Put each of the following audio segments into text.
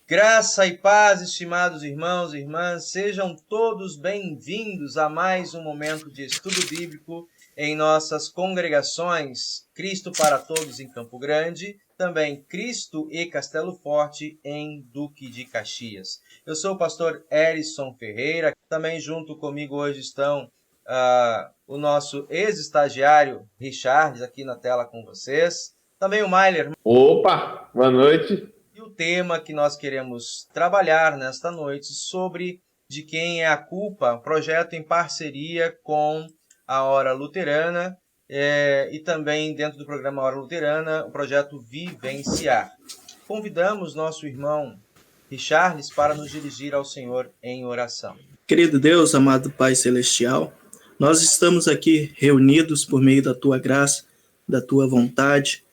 Graça e paz, estimados irmãos e irmãs, sejam todos bem-vindos a mais um momento de estudo bíblico em nossas congregações Cristo para Todos em Campo Grande, também Cristo e Castelo Forte em Duque de Caxias. Eu sou o pastor Erison Ferreira, também junto comigo hoje estão o nosso ex-estagiário Richard, aqui na tela com vocês, também o Mailer. Opa, boa noite. E o tema que nós queremos trabalhar nesta noite sobre De Quem é a Culpa, projeto em parceria com a Hora Luterana e também dentro do programa Hora Luterana, o projeto Vivenciar. Convidamos nosso irmão Richarles para nos dirigir ao Senhor em oração. Querido Deus, amado Pai Celestial, nós estamos aqui reunidos por meio da Tua graça, da Tua vontade,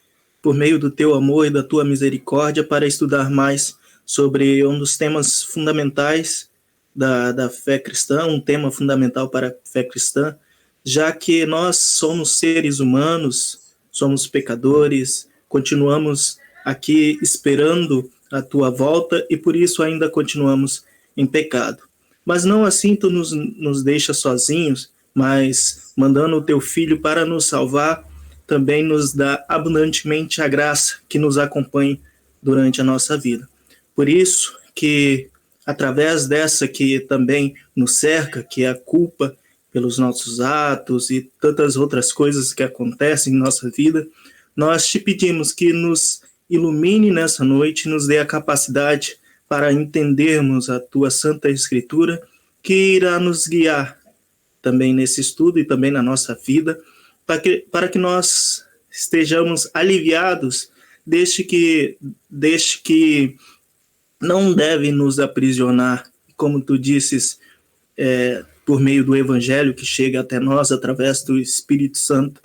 por meio do Teu amor e da Tua misericórdia, para estudar mais sobre um dos temas fundamentais da fé cristã, um tema fundamental para a fé cristã, já que nós somos seres humanos, somos pecadores, continuamos aqui esperando a Tua volta e por isso ainda continuamos em pecado. Mas não assim Tu nos deixa sozinhos, mas mandando o Teu Filho para nos salvar, também nos dá abundantemente a graça que nos acompanha durante a nossa vida. Por isso que, através dessa que também nos cerca, que é a culpa pelos nossos atos e tantas outras coisas que acontecem em nossa vida, nós te pedimos que nos ilumine nessa noite, nos dê a capacidade para entendermos a Tua Santa Escritura, que irá nos guiar também nesse estudo e também na nossa vida, para que nós estejamos aliviados deste que não deve nos aprisionar, como Tu disses, por meio do Evangelho que chega até nós através do Espírito Santo,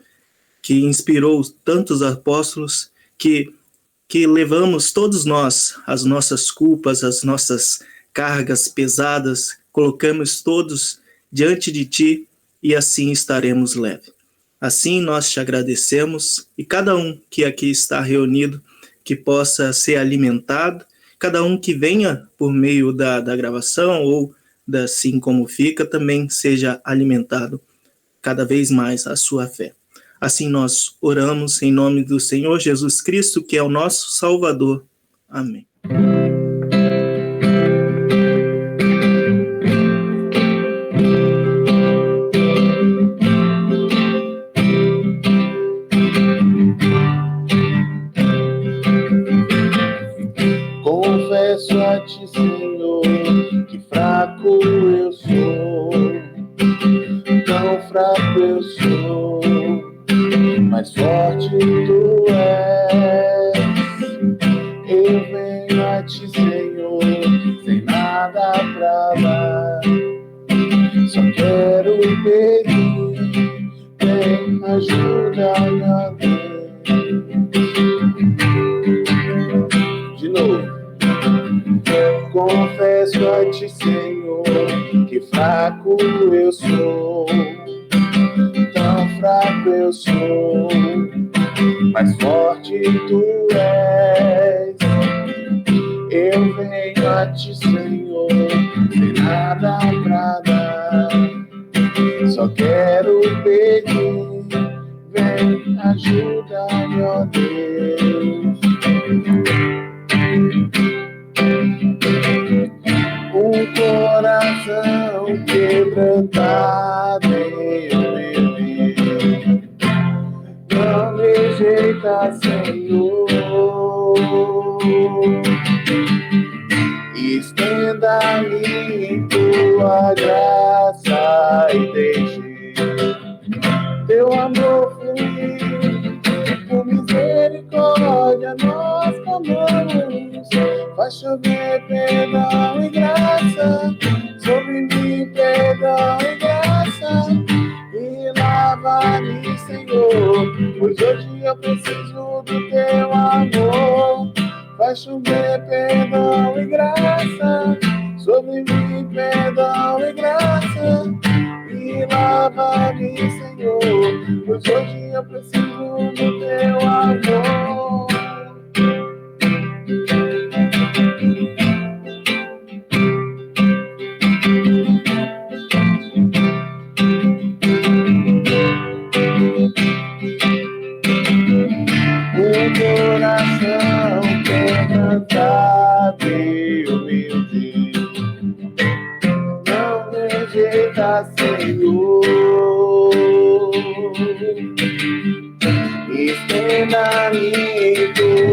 que inspirou tantos apóstolos, que levamos todos nós as nossas culpas, as nossas cargas pesadas, colocamos todos diante de Ti e assim estaremos leves. Assim nós te agradecemos e cada um que aqui está reunido que possa ser alimentado, cada um que venha por meio da gravação ou assim como fica, também seja alimentado cada vez mais a sua fé. Assim nós oramos em nome do Senhor Jesus Cristo, que é o nosso Salvador. Amém. Confesso a Ti, Senhor, que fraco eu sou, tão fraco eu sou, mais forte Tu és. Eu venho a Ti, Senhor, sem nada pra dar, só quero pedir, vem, ajuda-me a Deus. De novo. Confesso a Ti, Senhor, que fraco eu sou, tão fraco eu sou, mais forte Tu és. Eu venho a Ti, Senhor, sem nada pra dar, só quero pedir, vem, ajuda-me, ó Deus. Um coração quebrantado eu vi, não me rejeita, Senhor. Estenda-me Tua graça e deixe Teu amor fluir, por misericórdia nós clamamos. Faz chover perdão e graça, sobre mim perdão e graça, e lava-me, Senhor, pois hoje eu preciso do Teu amor. Faz chover perdão e graça, sobre mim perdão e graça, e lava-me, Senhor, pois hoje eu preciso do Teu amor.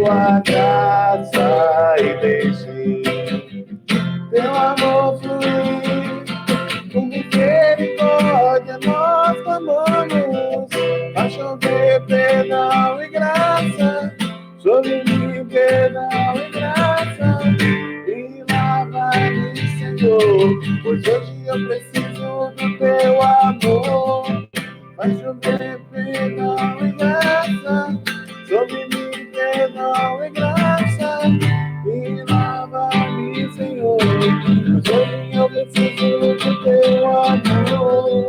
tua graça e deixe teu amor fluir. Com misericórdia nós clamamos, a chover perdão e graça, sobre mim perdão e graça, e lava-me, Senhor, pois hoje eu preciso do teu amor. Vai chover perdão e graça, sobre mim perdão e graça, e lava-me, Senhor, pois hoje eu preciso do teu amor.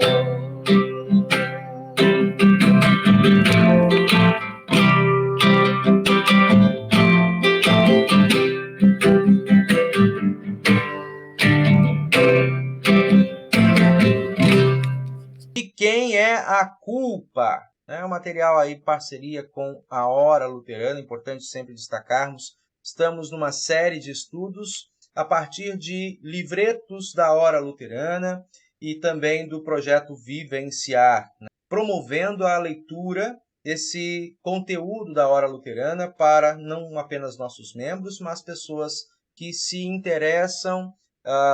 De quem é a culpa? É um material aí, parceria com a Hora Luterana, importante sempre destacarmos. Estamos numa série de estudos a partir de livretos da Hora Luterana e também do projeto Vivenciar, né? Promovendo a leitura desse conteúdo da Hora Luterana para não apenas nossos membros, mas pessoas que se interessam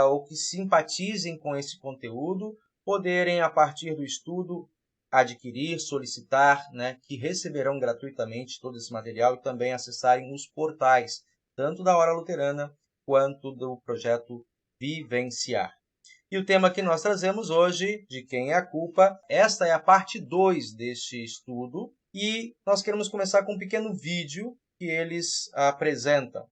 ou que simpatizem com esse conteúdo, poderem, a partir do estudo, adquirir, solicitar, né, que receberão gratuitamente todo esse material e também acessarem os portais, tanto da Hora Luterana quanto do projeto Vivenciar. E o tema que nós trazemos hoje, de quem é a culpa, esta é a parte 2 deste estudo e nós queremos começar com um pequeno vídeo que eles apresentam.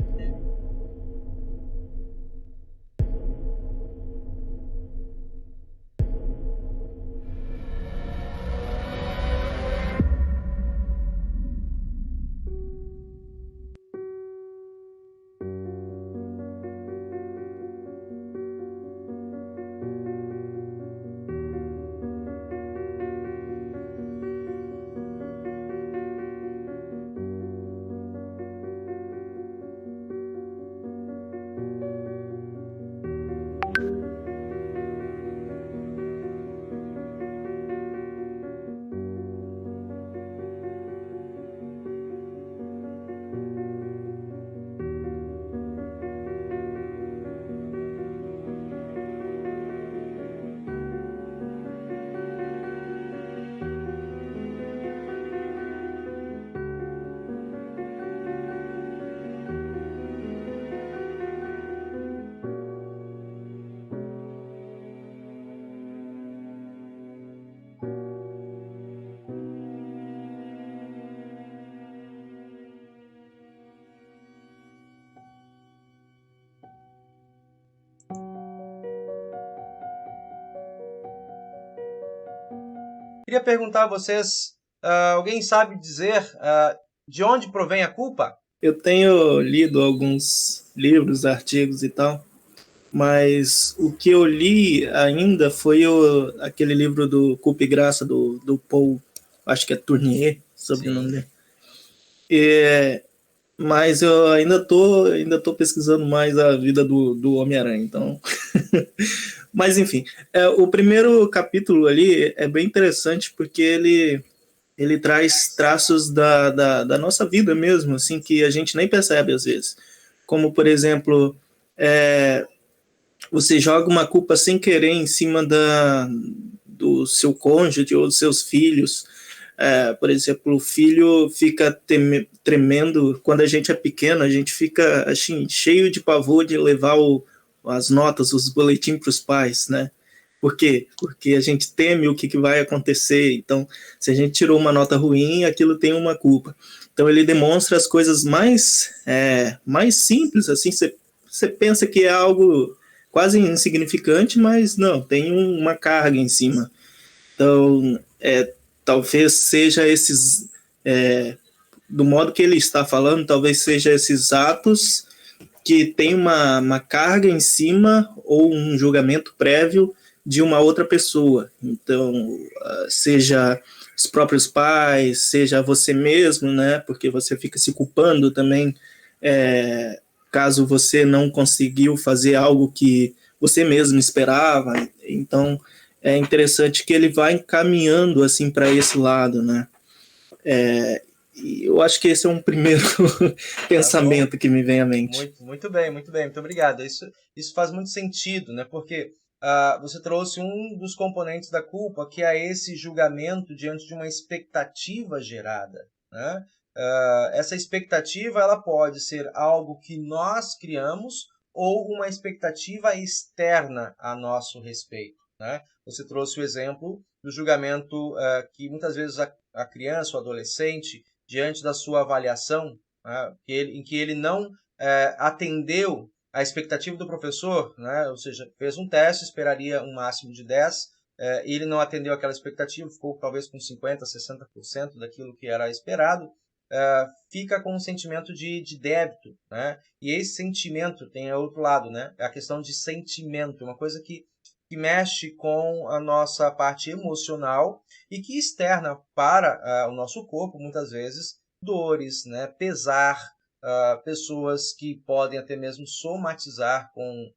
Queria perguntar a vocês, alguém sabe dizer de onde provém a culpa? Eu tenho lido alguns livros, artigos e tal, mas o que eu li ainda foi aquele livro do Culpa e Graça, do Paul, acho que é Tournier, sobre o nome dele. Mas eu ainda tô pesquisando mais a vida do Homem-Aranha, então... Mas, enfim, o primeiro capítulo ali é bem interessante porque ele traz traços da nossa vida mesmo, assim, que a gente nem percebe às vezes. Como, por exemplo, você joga uma culpa sem querer em cima do seu cônjuge ou dos seus filhos. Por exemplo, o filho fica tremendo. Quando a gente é pequeno, a gente fica assim, cheio de pavor de levar as notas, os boletins para os pais, né? Por quê? Porque a gente teme o que vai acontecer. Então, se a gente tirou uma nota ruim, aquilo tem uma culpa. Então, ele demonstra as coisas mais simples, assim, você pensa que é algo quase insignificante, mas não, tem uma carga em cima. Então, talvez seja esses, do modo que ele está falando, talvez seja esses atos que tem uma carga em cima ou um julgamento prévio de uma outra pessoa. Então, seja os próprios pais, seja você mesmo, né? Porque você fica se culpando também, caso você não conseguiu fazer algo que você mesmo esperava. Então, é interessante que ele vai encaminhando assim para esse lado, né? E eu acho que esse é um primeiro pensamento que me vem à mente. Muito bem, muito obrigado. Isso faz muito sentido, né? Porque você trouxe um dos componentes da culpa, que é esse julgamento diante de uma expectativa gerada, né? Essa expectativa ela pode ser algo que nós criamos ou uma expectativa externa a nosso respeito, né? Você trouxe o exemplo do julgamento que muitas vezes a criança ou adolescente, diante da sua avaliação, né, em que ele não atendeu a expectativa do professor, né, ou seja, fez um teste, esperaria um máximo de 10, e ele não atendeu aquela expectativa, ficou talvez com 50%, 60% daquilo que era esperado, fica com um sentimento de débito, né? E esse sentimento tem outro lado, né? É a questão de sentimento, uma coisa que mexe com a nossa parte emocional e que externa para o nosso corpo, muitas vezes, dores, né? Pesar, pessoas que podem até mesmo somatizar com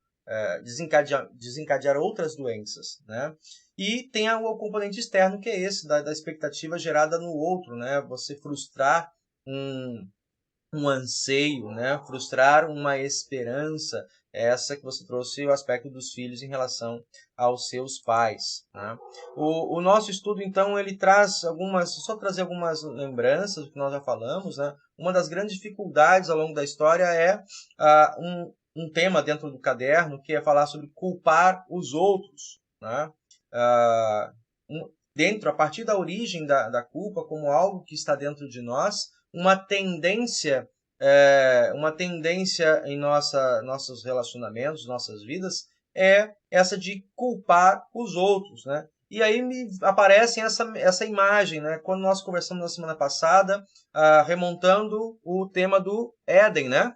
desencadear outras doenças, né? E tem o componente externo, que é esse da expectativa gerada no outro, né? Você frustrar um anseio, né? Frustrar uma esperança, essa que você trouxe o aspecto dos filhos em relação aos seus pais, né? O nosso estudo, então, ele traz só trazer algumas lembranças do que nós já falamos, né? Uma das grandes dificuldades ao longo da história é um tema dentro do caderno, que é falar sobre culpar os outros, né? A partir da origem da culpa, como algo que está dentro de nós, uma tendência em nossos relacionamentos, nossas vidas, é essa de culpar os outros, né? E aí me aparece essa imagem, né? Quando nós conversamos na semana passada, remontando o tema do Éden, né?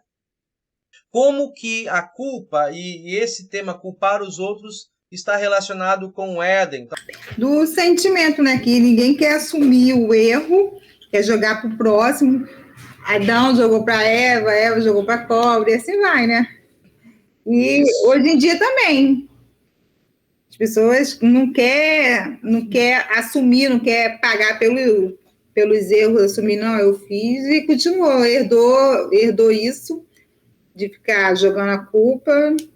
Como que a culpa e esse tema culpar os outros está relacionado com o Éden? Do sentimento, né? Que ninguém quer assumir o erro, quer jogar para o próximo. Adão jogou para Eva jogou para a cobra, e assim vai, né? E isso. Hoje em dia também. As pessoas não quer assumir, não quer pagar pelos erros, assumir, não, eu fiz e continuou, herdou isso, de ficar jogando a culpa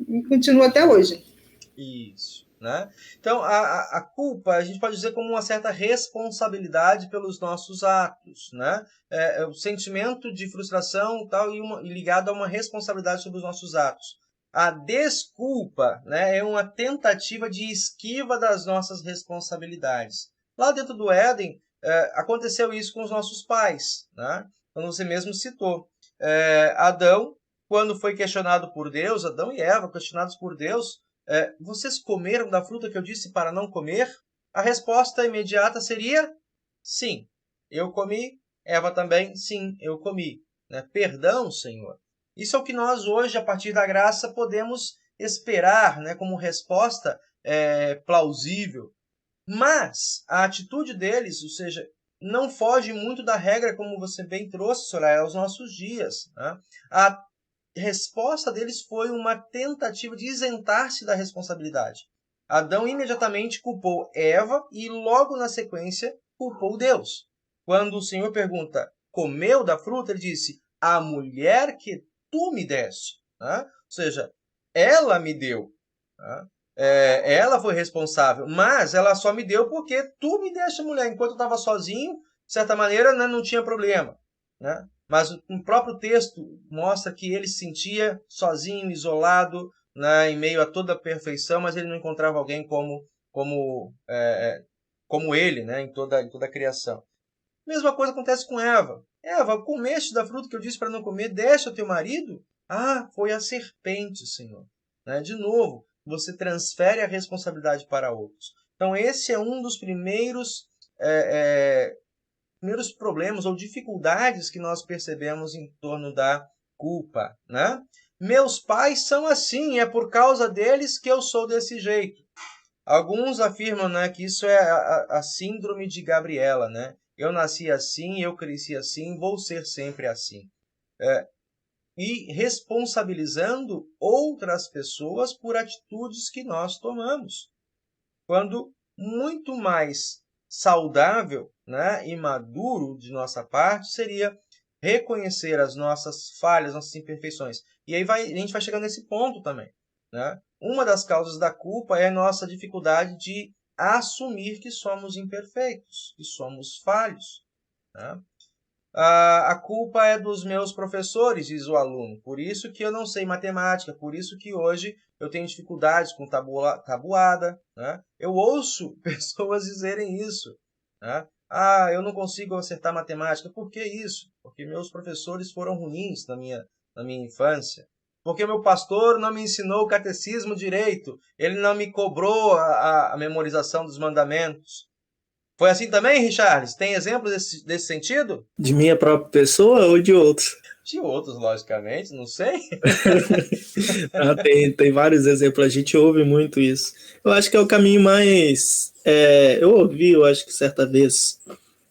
e continua até hoje. Isso, né? Então, a culpa, a gente pode dizer como uma certa responsabilidade pelos nossos atos, né? O sentimento de frustração tal, e ligado a uma responsabilidade sobre os nossos atos. A desculpa, né, é uma tentativa de esquiva das nossas responsabilidades. Lá dentro do Éden, aconteceu isso com os nossos pais, né? Como você mesmo citou. Adão, quando foi questionado por Deus, Adão e Eva, questionados por Deus, vocês comeram da fruta que eu disse para não comer? A resposta imediata seria sim, eu comi. Eva também, sim, eu comi. Né? Perdão, Senhor. Isso é o que nós hoje, a partir da graça, podemos esperar, né, como resposta plausível. Mas a atitude deles, ou seja, não foge muito da regra, como você bem trouxe, Soraya, aos nossos dias. Né? A resposta deles foi uma tentativa de isentar-se da responsabilidade. Adão imediatamente culpou Eva e logo na sequência culpou Deus. Quando o Senhor pergunta, comeu da fruta? Ele disse, a mulher que tu me deste. Né? Ou seja, ela me deu. Né? Ela foi responsável, mas ela só me deu porque tu me deste, mulher. Enquanto eu estava sozinho, de certa maneira, né, não tinha problema. Né? Mas o próprio texto mostra que ele se sentia sozinho, isolado, né, em meio a toda a perfeição, mas ele não encontrava alguém como ele, né, em toda a criação. Mesma coisa acontece com Eva. Eva, comeste da fruta que eu disse para não comer, deste ao teu marido? Ah, foi a serpente, Senhor. Né? De novo, você transfere a responsabilidade para outros. Então, esse é um dos primeiros problemas ou dificuldades que nós percebemos em torno da culpa, né? Meus pais são assim, é por causa deles que eu sou desse jeito. Alguns afirmam, né, que isso é a síndrome de Gabriela, né? Eu nasci assim, eu cresci assim, vou ser sempre assim. E responsabilizando outras pessoas por atitudes que nós tomamos. Quando muito mais saudável, né, e maduro de nossa parte seria reconhecer as nossas falhas, nossas imperfeições. E aí a gente vai chegando nesse ponto também, né? Uma das causas da culpa é a nossa dificuldade de assumir que somos imperfeitos, que somos falhos, né? A culpa é dos meus professores, diz o aluno. Por isso que eu não sei matemática, por isso que hoje eu tenho dificuldades com tabuada, né? Eu ouço pessoas dizerem isso, né? Eu não consigo acertar matemática. Por que isso? Porque meus professores foram ruins na minha infância. Porque meu pastor não me ensinou o catecismo direito. Ele não me cobrou a memorização dos mandamentos. Foi assim também, Richards? Tem exemplos desse sentido? De minha própria pessoa ou de outros? De outros, logicamente, não sei. Tem vários exemplos, a gente ouve muito isso. Eu acho que é o caminho mais... eu ouvi, eu acho que certa vez,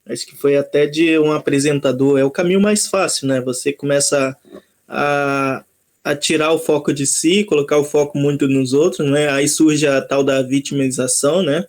acho que foi até de um apresentador, é o caminho mais fácil, né? Você começa a tirar o foco de si, colocar o foco muito nos outros, né? Aí surge a tal da vitimização, né?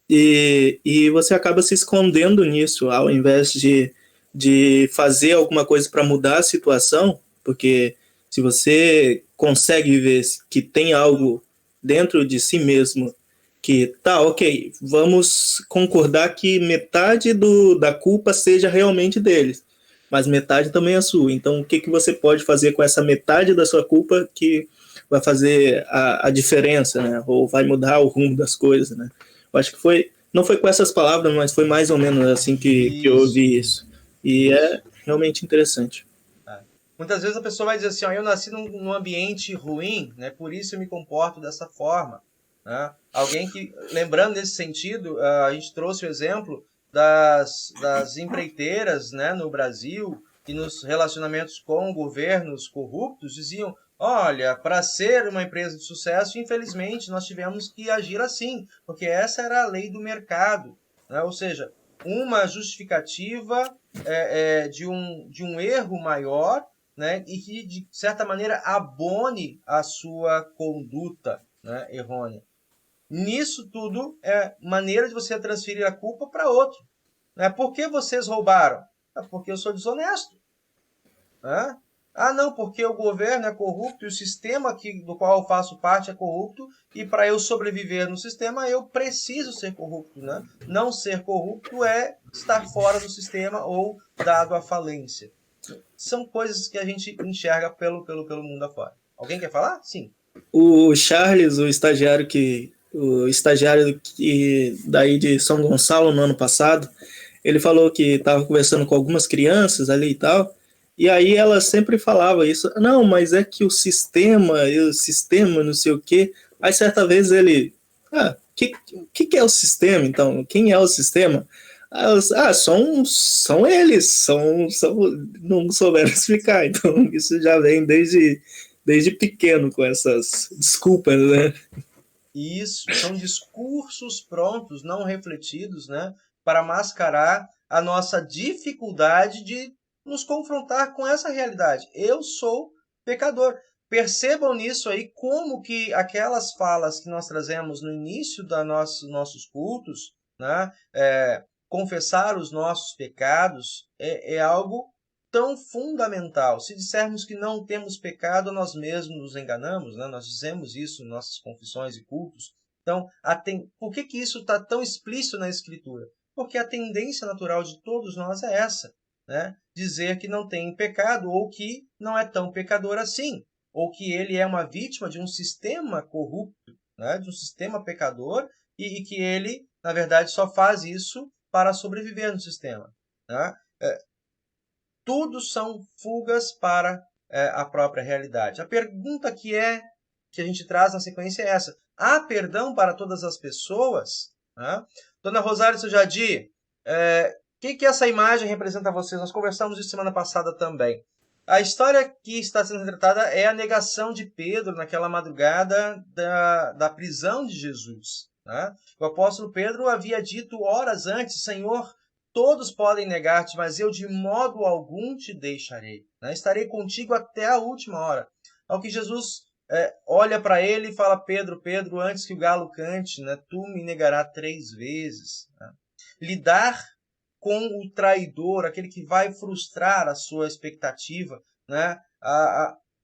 E você acaba se escondendo nisso, ao invés de fazer alguma coisa para mudar a situação, porque se você consegue ver que tem algo dentro de si mesmo que, tá, ok, vamos concordar que metade da culpa seja realmente deles, mas metade também é sua. Então, o que você pode fazer com essa metade da sua culpa que vai fazer a diferença, né? Ou vai mudar o rumo das coisas, né? Eu acho que não foi com essas palavras, mas foi mais ou menos assim que eu ouvi isso. E é realmente interessante. Muitas vezes a pessoa vai dizer assim, eu nasci num ambiente ruim, né? Por isso eu me comporto dessa forma, né? Alguém que, lembrando nesse sentido, a gente trouxe o exemplo das empreiteiras, né, no Brasil, que nos relacionamentos com governos corruptos diziam, olha, para ser uma empresa de sucesso, infelizmente, nós tivemos que agir assim, porque essa era a lei do mercado, né? Ou seja, uma justificativa de um erro maior, né? E que, de certa maneira, abone a sua conduta, né, errônea. Nisso tudo é maneira de você transferir a culpa para outro. Né? Por que vocês roubaram? Porque eu sou desonesto. Né? Não, porque o governo é corrupto e o sistema do qual eu faço parte é corrupto e para eu sobreviver no sistema eu preciso ser corrupto. Né? Não ser corrupto é estar fora do sistema ou dado à falência. São coisas que a gente enxerga pelo mundo afora. Alguém quer falar? Sim. O Charles, o estagiário daí de São Gonçalo no ano passado, ele falou que estava conversando com algumas crianças ali e tal, e aí ela sempre falava isso, não, mas é que o sistema não sei o quê. Aí certa vez ele, que é o sistema então? Quem é o sistema? São eles, não souberam explicar, então isso já vem desde pequeno com essas desculpas, né? Isso, são discursos prontos, não refletidos, né, para mascarar a nossa dificuldade de nos confrontar com essa realidade. Eu sou pecador. Percebam nisso aí como que aquelas falas que nós trazemos no início dos nossos cultos, né, confessar os nossos pecados é algo tão fundamental. Se dissermos que não temos pecado, nós mesmos nos enganamos, né? Nós dizemos isso em nossas confissões e cultos. Então, por que isso está tão explícito na Escritura? Porque a tendência natural de todos nós é essa, né? Dizer que não tem pecado ou que não é tão pecador assim, ou que ele é uma vítima de um sistema corrupto, né? De um sistema pecador e que ele, na verdade, só faz isso para sobreviver no sistema, né? Tudo são fugas para a própria realidade. A pergunta que a gente traz na sequência é essa. Há perdão para todas as pessoas? Né? Dona Rosário Sujadi, que essa imagem representa a vocês? Nós conversamos isso semana passada também. A história que está sendo retratada é a negação de Pedro naquela madrugada da prisão de Jesus. Né? O apóstolo Pedro havia dito horas antes, Senhor, todos podem negar-te, mas eu de modo algum te deixarei. Né? Estarei contigo até a última hora. Ao que Jesus olha para ele e fala, Pedro, antes que o galo cante, né, tu me negarás 3 vezes. Né? Lidar com o traidor, aquele que vai frustrar a sua expectativa, né?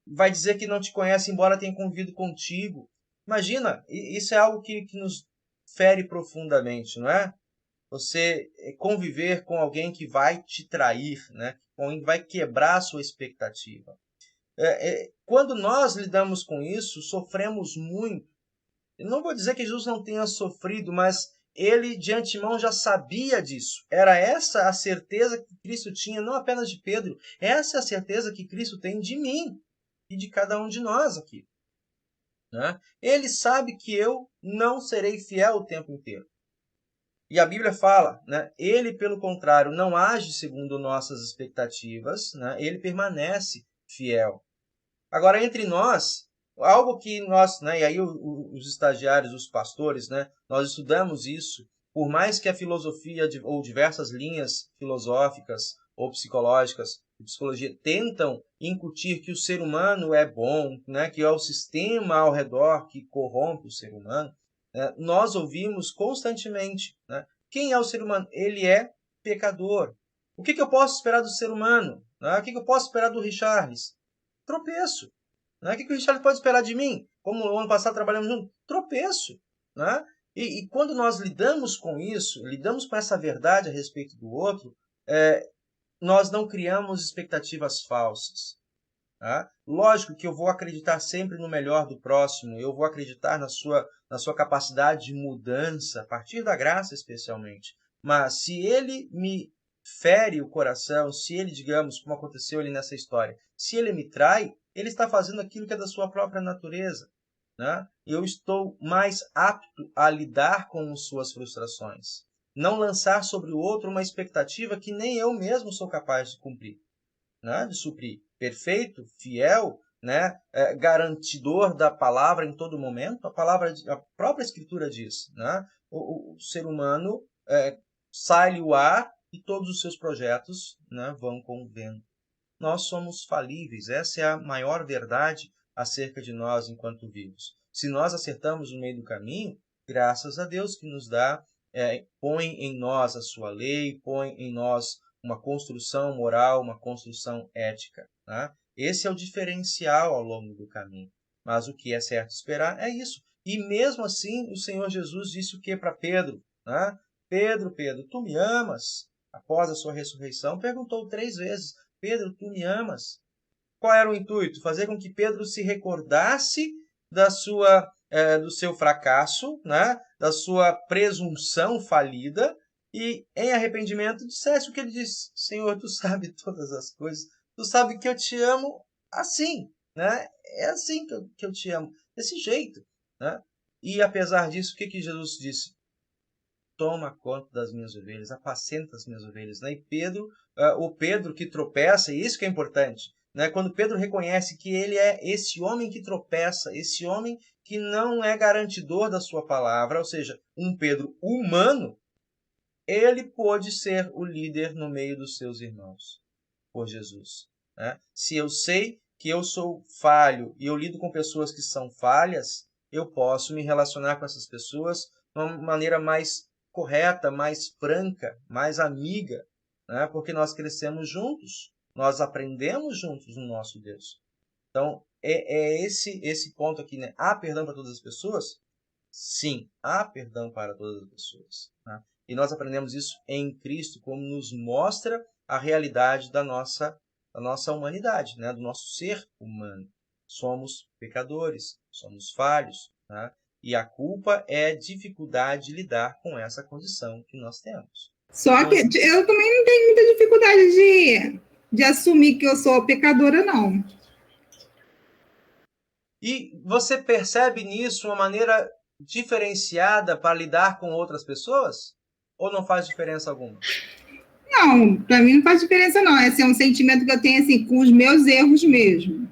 Vai dizer que não te conhece, embora tenha convivido contigo. Imagina, isso é algo que nos fere profundamente, não é? Você conviver com alguém que vai te trair, né? Com alguém que vai quebrar a sua expectativa. Quando nós lidamos com isso, sofremos muito. Eu não vou dizer que Jesus não tenha sofrido, mas ele de antemão já sabia disso. Era essa a certeza que Cristo tinha, não apenas de Pedro. Essa é a certeza que Cristo tem de mim e de cada um de nós aqui. Né? Ele sabe que eu não serei fiel o tempo inteiro. E a Bíblia fala, né? Ele, pelo contrário, não age segundo nossas expectativas, né? Ele permanece fiel. Agora, entre nós, algo que nós, né? E aí os estagiários, os pastores, né? Nós estudamos isso, por mais que a filosofia ou diversas linhas filosóficas ou psicológicas de psicologia tentam incutir que o ser humano é bom, né? Que é o sistema ao redor que corrompe o ser humano, nós ouvimos constantemente, né? Quem é o ser humano? Ele é pecador. O que eu posso esperar do ser humano? Né? O que eu posso esperar do Richarlis? Tropeço. Né? O que o Richarlis pode esperar de mim? Como no ano passado trabalhamos juntos? Tropeço. Né? E quando nós lidamos com isso, lidamos com essa verdade a respeito do outro, nós não criamos expectativas falsas. Tá? Lógico que eu vou acreditar sempre no melhor do próximo, eu vou acreditar na sua capacidade de mudança, a partir da graça especialmente. Mas se ele me fere o coração, se ele, digamos, como aconteceu ali nessa história, se ele me trai, ele está fazendo aquilo que é da sua própria natureza. Né? Eu estou mais apto a lidar com suas frustrações. Não lançar sobre o outro uma expectativa que nem eu mesmo sou capaz de cumprir. Né? De suprir. Perfeito, fiel, né? Garantidor da palavra em todo momento. A própria Escritura diz, né? O ser humano sai-lhe o ar e todos os seus projetos, né, vão com o vento. Nós somos falíveis, essa é a maior verdade acerca de nós enquanto vivos. Se nós acertamos no meio do caminho, graças a Deus que nos dá, põe em nós a sua lei, põe em nós uma construção moral, uma construção ética. Né? Esse é o diferencial ao longo do caminho. Mas o que é certo esperar é isso. E mesmo assim, o Senhor Jesus disse o que para Pedro? Né? Pedro, tu me amas? Após a sua ressurreição, perguntou 3 vezes, Pedro, tu me amas? Qual era o intuito? Fazer com que Pedro se recordasse do seu fracasso, né? Da sua presunção falida, e em arrependimento dissesse o que ele disse: Senhor, tu sabe todas as coisas, tu sabe que eu te amo assim, né? É assim que eu te amo, desse jeito, né? E apesar disso, o que Jesus disse? Toma conta das minhas ovelhas, apacenta as minhas ovelhas, né? E Pedro, o Pedro que tropeça, e isso que é importante, né? Quando Pedro reconhece que ele é esse homem que tropeça, esse homem que não é garantidor da sua palavra, ou seja, um Pedro humano, ele pôde ser o líder no meio dos seus irmãos, por Jesus. Né? Se eu sei que eu sou falho e eu lido com pessoas que são falhas, eu posso me relacionar com essas pessoas de uma maneira mais correta, mais franca, mais amiga, né? Porque nós crescemos juntos, nós aprendemos juntos no nosso Deus. Então, é esse ponto aqui, né? Há perdão para todas as pessoas? Sim, há perdão para todas as pessoas. Né? E nós aprendemos isso em Cristo, como nos mostra a realidade da nossa humanidade, né? Do nosso ser humano. Somos pecadores, somos falhos, né? E a culpa é a dificuldade de lidar com essa condição que nós temos. Só que eu também não tenho muita dificuldade de assumir que eu sou pecadora, não. E você percebe nisso uma maneira diferenciada para lidar com outras pessoas? Ou não faz diferença alguma? Não, para mim não faz diferença, não. Esse é um sentimento que eu tenho, assim, com os meus erros mesmo.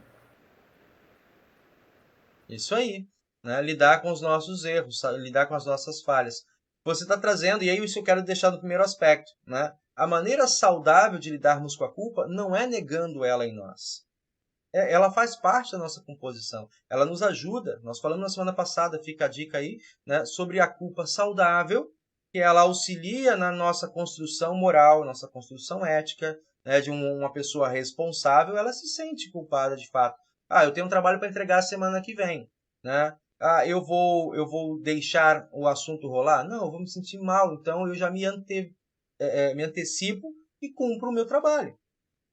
Isso aí. Né? Lidar com os nossos erros, lidar com as nossas falhas. Você está trazendo, e aí isso eu quero deixar no primeiro aspecto, né? A maneira saudável de lidarmos com a culpa não é negando ela em nós. Ela faz parte da nossa composição. Ela nos ajuda. Nós falamos na semana passada, fica a dica aí, né, sobre a culpa saudável que ela auxilia na nossa construção moral, nossa construção ética, né, de uma pessoa responsável, ela se sente culpada de fato. Eu tenho um trabalho para entregar a semana que vem, né? Eu vou deixar o assunto rolar? Não, eu vou me sentir mal, então eu já me antecipo e cumpro o meu trabalho,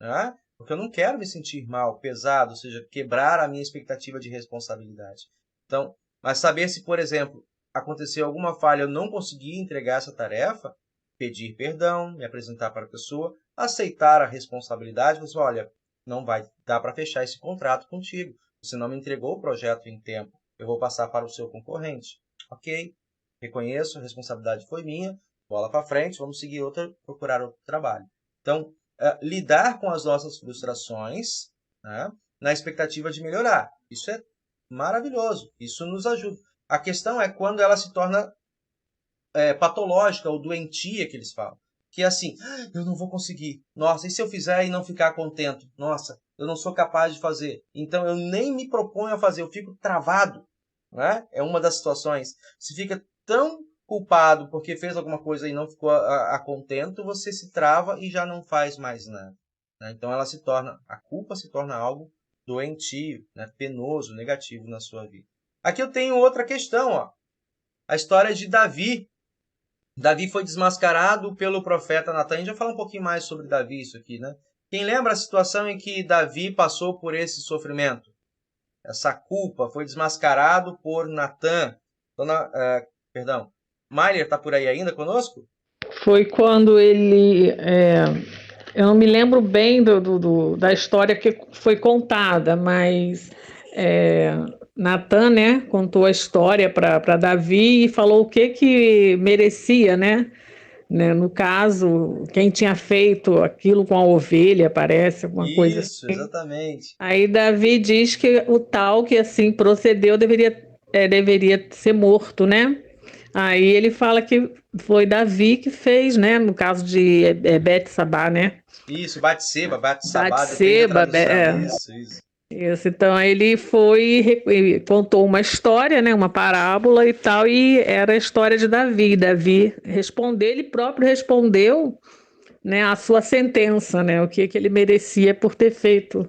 né? Porque eu não quero me sentir mal, pesado, ou seja, quebrar a minha expectativa de responsabilidade. Então, mas saber se, por exemplo, aconteceu alguma falha, eu não consegui entregar essa tarefa, pedir perdão, me apresentar para a pessoa, aceitar a responsabilidade, você olha, não vai dar para fechar esse contrato contigo, você não me entregou o projeto em tempo, eu vou passar para o seu concorrente. Ok, reconheço, a responsabilidade foi minha, bola para frente, vamos seguir procurar outro trabalho. Então, lidar com as nossas frustrações, né, na expectativa de melhorar. Isso é maravilhoso, isso nos ajuda. A questão é quando ela se torna patológica ou doentia, que eles falam. Que é assim, eu não vou conseguir. Nossa, e se eu fizer e não ficar contente? Nossa, eu não sou capaz de fazer. Então eu nem me proponho a fazer, eu fico travado. Né? É uma das situações. Se fica tão culpado porque fez alguma coisa e não ficou a contento, você se trava e já não faz mais nada. Né? Então a culpa se torna algo doentio, né? Penoso, negativo na sua vida. Aqui eu tenho outra questão, ó. A história de Davi. Davi foi desmascarado pelo profeta Natan. A gente vai falar um pouquinho mais sobre Davi, isso aqui, né? Quem lembra a situação em que Davi passou por esse sofrimento? Essa culpa foi desmascarado por Natan. Mailer está por aí ainda conosco? Foi quando ele... eu não me lembro bem da história que foi contada, mas Natan, né, contou a história para Davi e falou o que merecia, né? No caso, quem tinha feito aquilo com a ovelha, parece, alguma coisa assim. Isso, exatamente. Aí Davi diz que o tal que assim procedeu deveria ser morto, né? Aí ele fala que foi Davi que fez, né? No caso de Betsabá, né? Isso, Batseba, Batseba, isso. Isso, então aí ele foi e contou uma história, né? Uma parábola e tal, e era a história de Davi. Davi respondeu, ele próprio respondeu, né? A sua sentença, né? O que ele merecia por ter feito,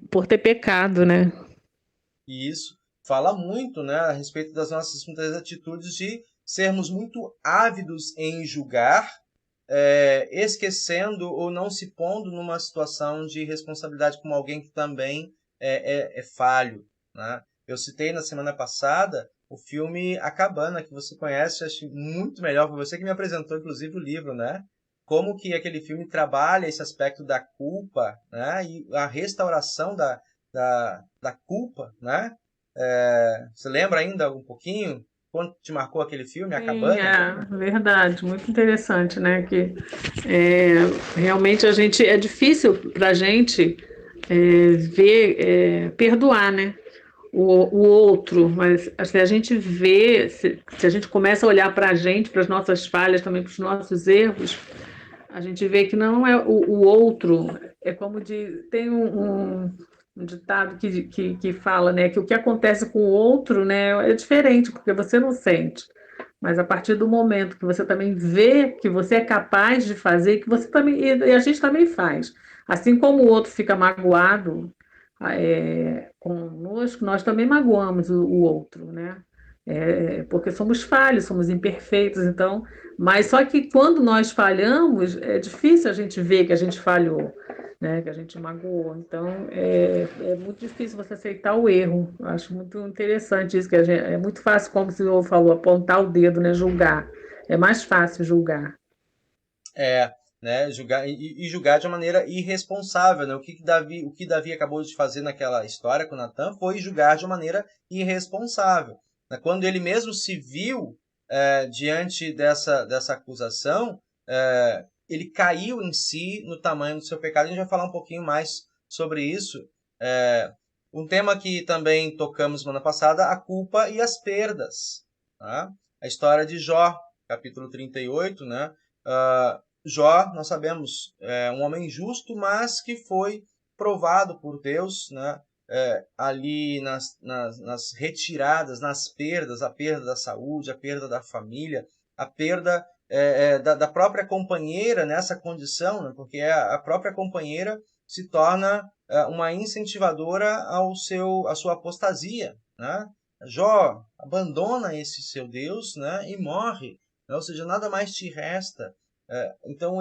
por ter pecado, né? E isso fala muito, né, a respeito das nossas muitas atitudes de sermos muito ávidos em julgar, esquecendo ou não se pondo numa situação de responsabilidade com alguém que também é falho. Né? Eu citei na semana passada o filme A Cabana, que você conhece, acho muito melhor, foi você que me apresentou, inclusive, o livro, né? Como que aquele filme trabalha esse aspecto da culpa, né? E a restauração da culpa, né? Você lembra ainda um pouquinho quando te marcou aquele filme, A Cabana? É verdade, muito interessante, né? Que realmente é difícil para a gente perdoar, né? O outro, mas se a gente vê, se a gente começa a olhar para a gente, para as nossas falhas, também para os nossos erros, a gente vê que não é o outro, é como tem um ditado que fala, né, que o que acontece com o outro, né, é diferente, porque você não sente. Mas a partir do momento que você também vê que você é capaz de fazer, que você também, e a gente também faz. Assim como o outro fica magoado conosco, nós também magoamos o outro, né? Porque somos falhos, somos imperfeitos, então. Mas só que quando nós falhamos, é difícil a gente ver que a gente falhou, né? Que a gente magoou. Então, é muito difícil você aceitar o erro. Eu acho muito interessante isso, que é muito fácil, como o senhor falou, apontar o dedo, né? Julgar. É mais fácil julgar. Né? Julgar e julgar de uma maneira irresponsável, né? O que Davi acabou de fazer naquela história com Natan foi julgar de uma maneira irresponsável. Quando ele mesmo se viu diante dessa acusação, ele caiu em si no tamanho do seu pecado. A gente vai falar um pouquinho mais sobre isso. Um tema que também tocamos semana passada, a culpa e as perdas. Tá? A história de Jó, capítulo 38, né? Jó, nós sabemos, é um homem justo, mas que foi provado por Deus, né? Ali nas retiradas, nas perdas, a perda da saúde, a perda da família, a perda da própria companheira nessa condição, né? Porque a própria companheira se torna uma incentivadora à sua apostasia, né? Jó abandona esse seu Deus, né? E morre, né? Ou seja, nada mais te resta. Então,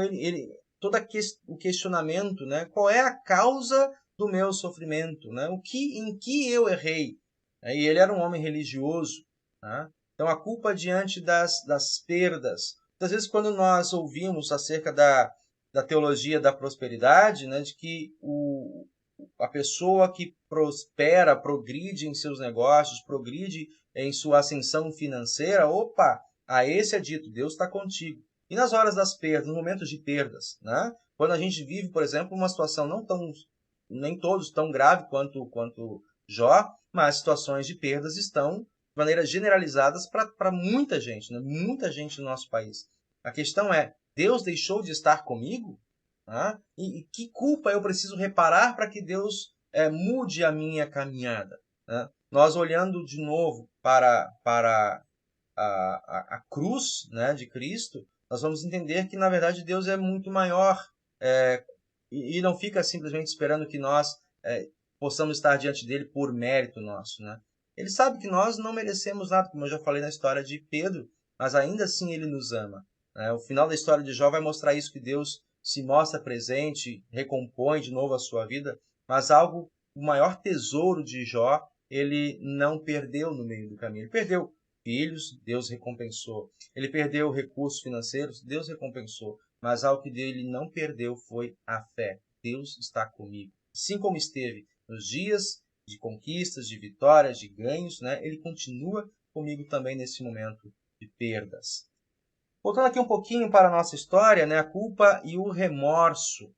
todo o questionamento, né? Qual é a causa do meu sofrimento, né? Em que eu errei? E ele era um homem religioso, né? Então, a culpa diante das perdas. Muitas vezes, quando nós ouvimos acerca da teologia da prosperidade, né, de que a pessoa que prospera, progride em seus negócios, progride em sua ascensão financeira, opa, a esse é dito, Deus está contigo. E nas horas das perdas, nos momentos de perdas, né, quando a gente vive, por exemplo, uma situação nem todos tão grave quanto Jó, mas situações de perdas estão de maneira generalizadas para muita gente, né? Muita gente no nosso país. A questão é, Deus deixou de estar comigo? Ah? E que culpa eu preciso reparar para que Deus mude a minha caminhada? Né? Nós olhando de novo para a cruz, né, de Cristo, nós vamos entender que, na verdade, Deus é muito maior e não fica simplesmente esperando que nós possamos estar diante dele por mérito nosso, né? Ele sabe que nós não merecemos nada, como eu já falei na história de Pedro, mas ainda assim ele nos ama. O final da história de Jó vai mostrar isso, que Deus se mostra presente, recompõe de novo a sua vida, mas o maior tesouro de Jó, ele não perdeu no meio do caminho. Ele perdeu filhos, Deus recompensou. Ele perdeu recursos financeiros, Deus recompensou. Mas algo que ele não perdeu foi a fé. Deus está comigo. Assim como esteve nos dias de conquistas, de vitórias, de ganhos, né? Ele continua comigo também nesse momento de perdas. Voltando aqui um pouquinho para a nossa história, né? A culpa e o remorso.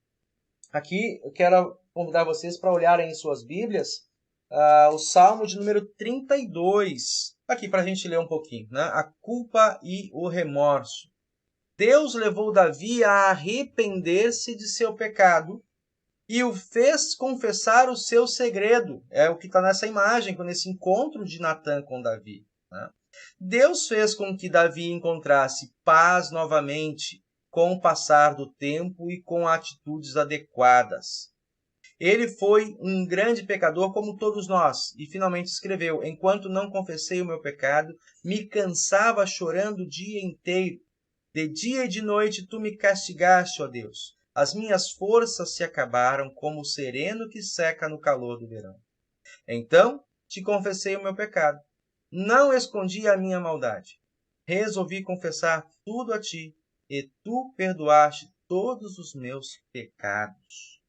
Aqui eu quero convidar vocês para olharem em suas Bíblias o Salmo de número 32. Aqui para a gente ler um pouquinho, né? A culpa e o remorso. Deus levou Davi a arrepender-se de seu pecado e o fez confessar o seu segredo. É o que está nessa imagem, nesse encontro de Natã com Davi, né? Deus fez com que Davi encontrasse paz novamente com o passar do tempo e com atitudes adequadas. Ele foi um grande pecador como todos nós, e finalmente escreveu: enquanto não confessei o meu pecado, me cansava chorando o dia inteiro. De dia e de noite tu me castigaste, ó Deus. As minhas forças se acabaram como o sereno que seca no calor do verão. Então te confessei o meu pecado. Não escondi a minha maldade. Resolvi confessar tudo a ti, e tu perdoaste todos os meus pecados.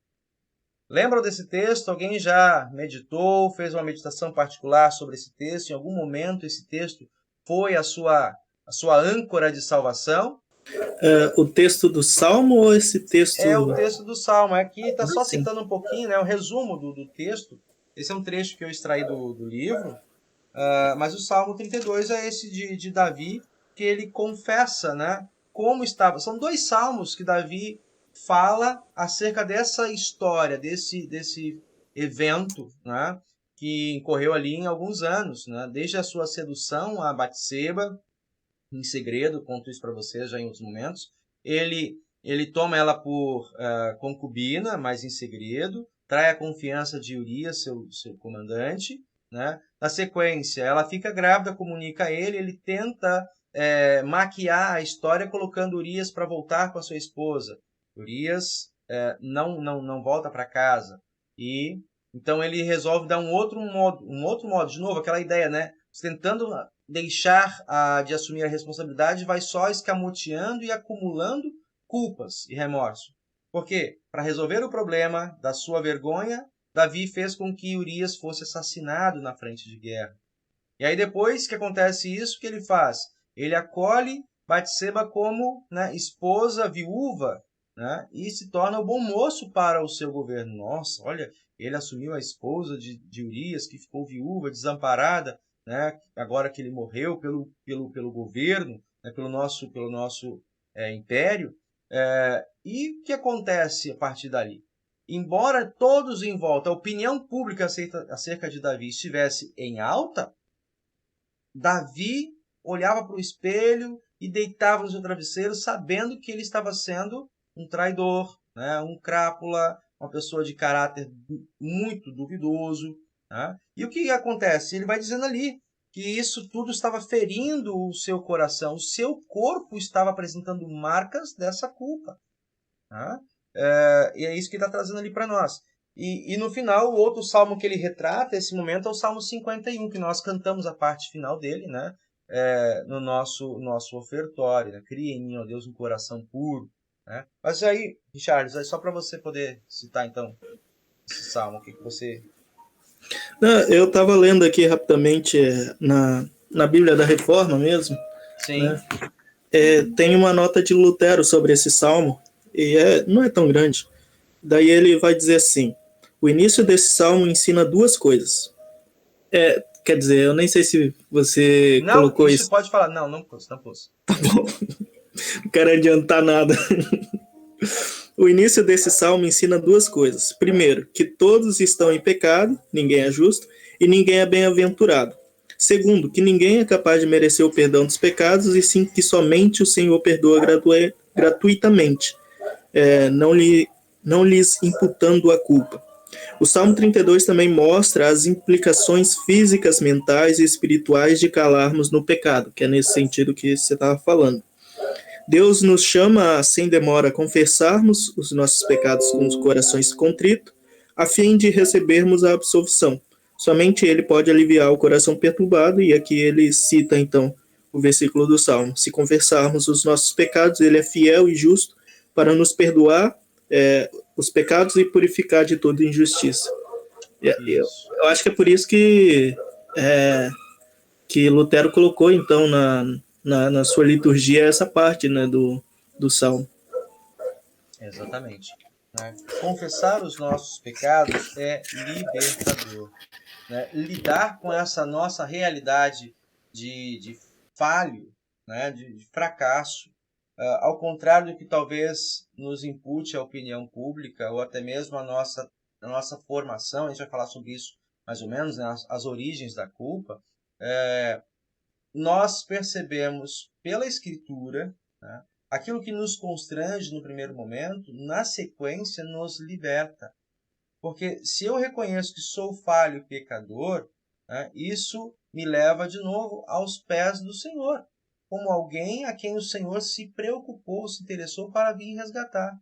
Lembram desse texto? Alguém já meditou, fez uma meditação particular sobre esse texto? Em algum momento esse texto foi a sua âncora de salvação? O texto do Salmo ou esse texto? É o texto do Salmo. Aqui está só citando um pouquinho, né, o resumo do texto. Esse é um trecho que eu extraí do livro. Mas o Salmo 32 é esse de Davi, que ele confessa, né, como estava. São 2 salmos que Davi fala acerca dessa história, desse evento, né, que incorreu ali em alguns anos, né, desde a sua sedução a Batseba, em segredo, conto isso para vocês já em outros momentos. Ele toma ela por concubina, mas em segredo, trai a confiança de Urias, seu comandante, né? Na sequência, ela fica grávida, comunica a ele, ele tenta maquiar a história colocando Urias para voltar com a sua esposa. Urias não volta para casa. E então ele resolve dar um outro modo, de novo, aquela ideia, né? Tentando deixar de assumir a responsabilidade, vai só escamoteando e acumulando culpas e remorso. Por quê? Para resolver o problema da sua vergonha, Davi fez com que Urias fosse assassinado na frente de guerra. E aí depois que acontece isso, o que ele faz? Ele acolhe Batseba como, né, esposa viúva, né, e se torna o bom moço para o seu governo. Nossa, olha, ele assumiu a esposa de Urias, que ficou viúva, desamparada, né, agora que ele morreu pelo governo, né, pelo nosso império. E o que acontece a partir dali? Embora todos em volta, a opinião pública acerca de Davi estivesse em alta, Davi olhava para o espelho e deitava no seu travesseiro, sabendo que ele estava sendo um traidor, né? Um crápula, uma pessoa de caráter muito duvidoso. Né? E o que acontece? Ele vai dizendo ali que isso tudo estava ferindo o seu coração, o seu corpo estava apresentando marcas dessa culpa. Né? E é isso que ele está trazendo ali para nós. E no final, o outro salmo que ele retrata esse momento é o Salmo 51, que nós cantamos a parte final dele, né? No nosso ofertório. Né? Cria em mim, ó Deus, um coração puro. Né? Mas aí, Richard, só para você poder citar então esse salmo, o que você... Não, eu estava lendo aqui rapidamente na Bíblia da Reforma mesmo. Sim. Né? Tem uma nota de Lutero sobre esse salmo, e não é tão grande. Daí ele vai dizer assim: o início desse salmo ensina duas coisas. Quer dizer, eu nem sei se você colocou isso. Não, pode falar. Não pôs. Tá bom. Não quero adiantar nada. O início desse salmo ensina duas coisas. Primeiro, que todos estão em pecado, ninguém é justo, e ninguém é bem-aventurado. Segundo, que ninguém é capaz de merecer o perdão dos pecados, e sim que somente o Senhor perdoa gratuitamente, não lhes imputando a culpa. O Salmo 32 também mostra as implicações físicas, mentais e espirituais de calarmos no pecado, que é nesse sentido que você estava falando. Deus nos chama sem demora a confessarmos os nossos pecados com os corações contritos, a fim de recebermos a absolvição. Somente Ele pode aliviar o coração perturbado, e aqui ele cita então o versículo do Salmo: se confessarmos os nossos pecados, Ele é fiel e justo para nos perdoar os pecados e purificar de toda injustiça. Eu acho que é por isso que Lutero colocou então na sua liturgia essa parte, né, do Salmo. Exatamente. Né? Confessar os nossos pecados é libertador. Né? Lidar com essa nossa realidade de falho, né? de fracasso, ao contrário do que talvez nos impute a opinião pública ou até mesmo a nossa formação, a gente vai falar sobre isso mais ou menos, né? As origens da culpa, nós percebemos pela Escritura, né? Aquilo que nos constrange no primeiro momento, na sequência nos liberta. Porque se eu reconheço que sou falho e pecador, né? Isso me leva de novo aos pés do Senhor, como alguém a quem o Senhor se preocupou, se interessou para vir resgatar.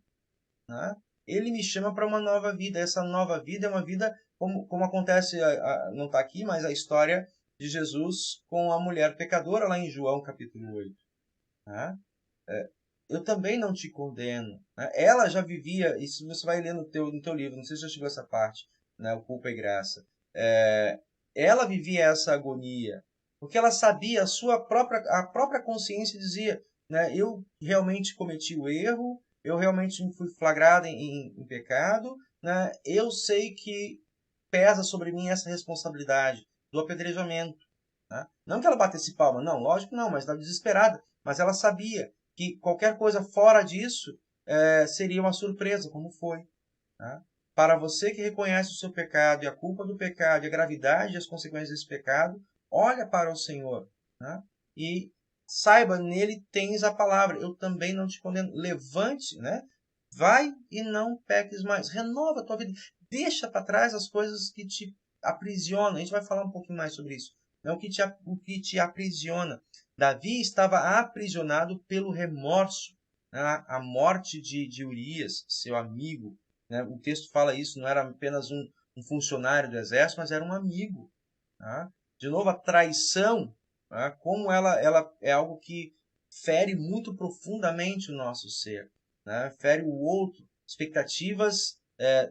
Né? Ele me chama para uma nova vida. Essa nova vida é uma vida, como acontece, não está aqui, mas a história de Jesus com a mulher pecadora lá em João capítulo 8. Né? Eu também não te condeno. Né? Ela já vivia, isso você vai ler no teu livro, não sei se já chegou essa parte, né? O Culpa e Graça. Ela vivia essa agonia, porque ela sabia, a própria consciência dizia, né, eu realmente cometi o erro, eu realmente fui flagrado em pecado, né, eu sei que pesa sobre mim essa responsabilidade do apedrejamento. Né? Não que ela batesse palma, não, lógico que não, mas estava desesperada. Mas ela sabia que qualquer coisa fora disso seria uma surpresa, como foi. Né? Para você que reconhece o seu pecado e a culpa do pecado e a gravidade e as consequências desse pecado, olha para o Senhor, né? E saiba, nele tens a palavra. Eu também não te condeno. Levante, né? Vai e não peques mais. Renova a tua vida. Deixa para trás as coisas que te aprisionam. A gente vai falar um pouquinho mais sobre isso. Né? O que te aprisiona. Davi estava aprisionado pelo remorso. Né? A morte de Urias, seu amigo. Né? O texto fala isso, não era apenas um funcionário do exército, mas era um amigo. Tá? De novo, a traição, tá? Como ela é algo que fere muito profundamente o nosso ser. Né? Fere o outro, expectativas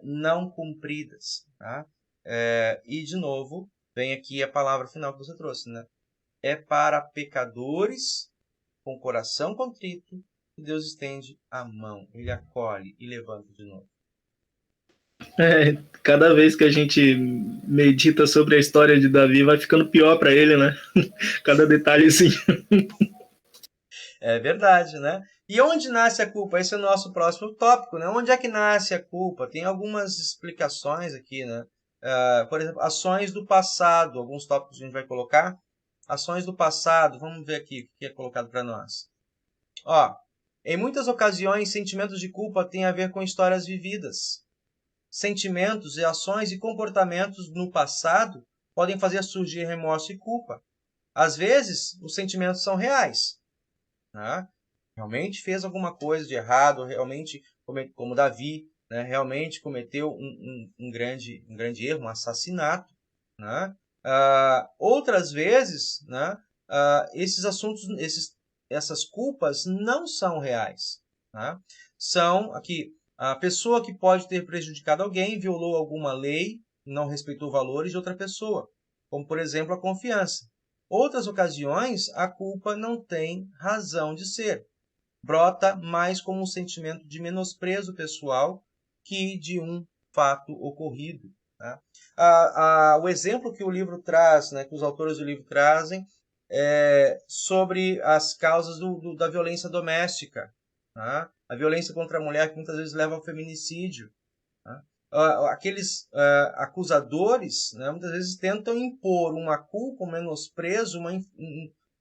não cumpridas. Tá? E, de novo, vem aqui a palavra final que você trouxe. Né? É para pecadores com coração contrito que Deus estende a mão. Ele acolhe e levanta de novo. Cada vez que a gente medita sobre a história de Davi, vai ficando pior para ele, né? Cada detalhezinho. É verdade, né? E onde nasce a culpa? Esse é o nosso próximo tópico, né? Onde é que nasce a culpa? Tem algumas explicações aqui, né? Por exemplo, ações do passado. Alguns tópicos a gente vai colocar. ações do passado. Vamos ver aqui o que é colocado para nós. Ó, em muitas ocasiões, sentimentos de culpa têm a ver com histórias vividas. Sentimentos e ações e comportamentos no passado podem fazer surgir remorso e culpa. Às vezes, os sentimentos são reais. Né? Realmente fez alguma coisa de errado, realmente, como Davi, né, realmente cometeu um grande erro, um assassinato. Né? Outras vezes, né, esses assuntos, essas culpas não são reais. Né? São aqui a pessoa que pode ter prejudicado alguém, violou alguma lei, não respeitou valores de outra pessoa, como por exemplo a confiança. Outras ocasiões, a culpa não tem razão de ser. Brota mais como um sentimento de menosprezo pessoal que de um fato ocorrido. Tá? O exemplo que o livro traz, né, que os autores do livro trazem, é sobre as causas da violência doméstica. Tá? A violência contra a mulher que muitas vezes leva ao feminicídio. Tá? Aqueles acusadores, né, muitas vezes tentam impor uma culpa, um menosprezo,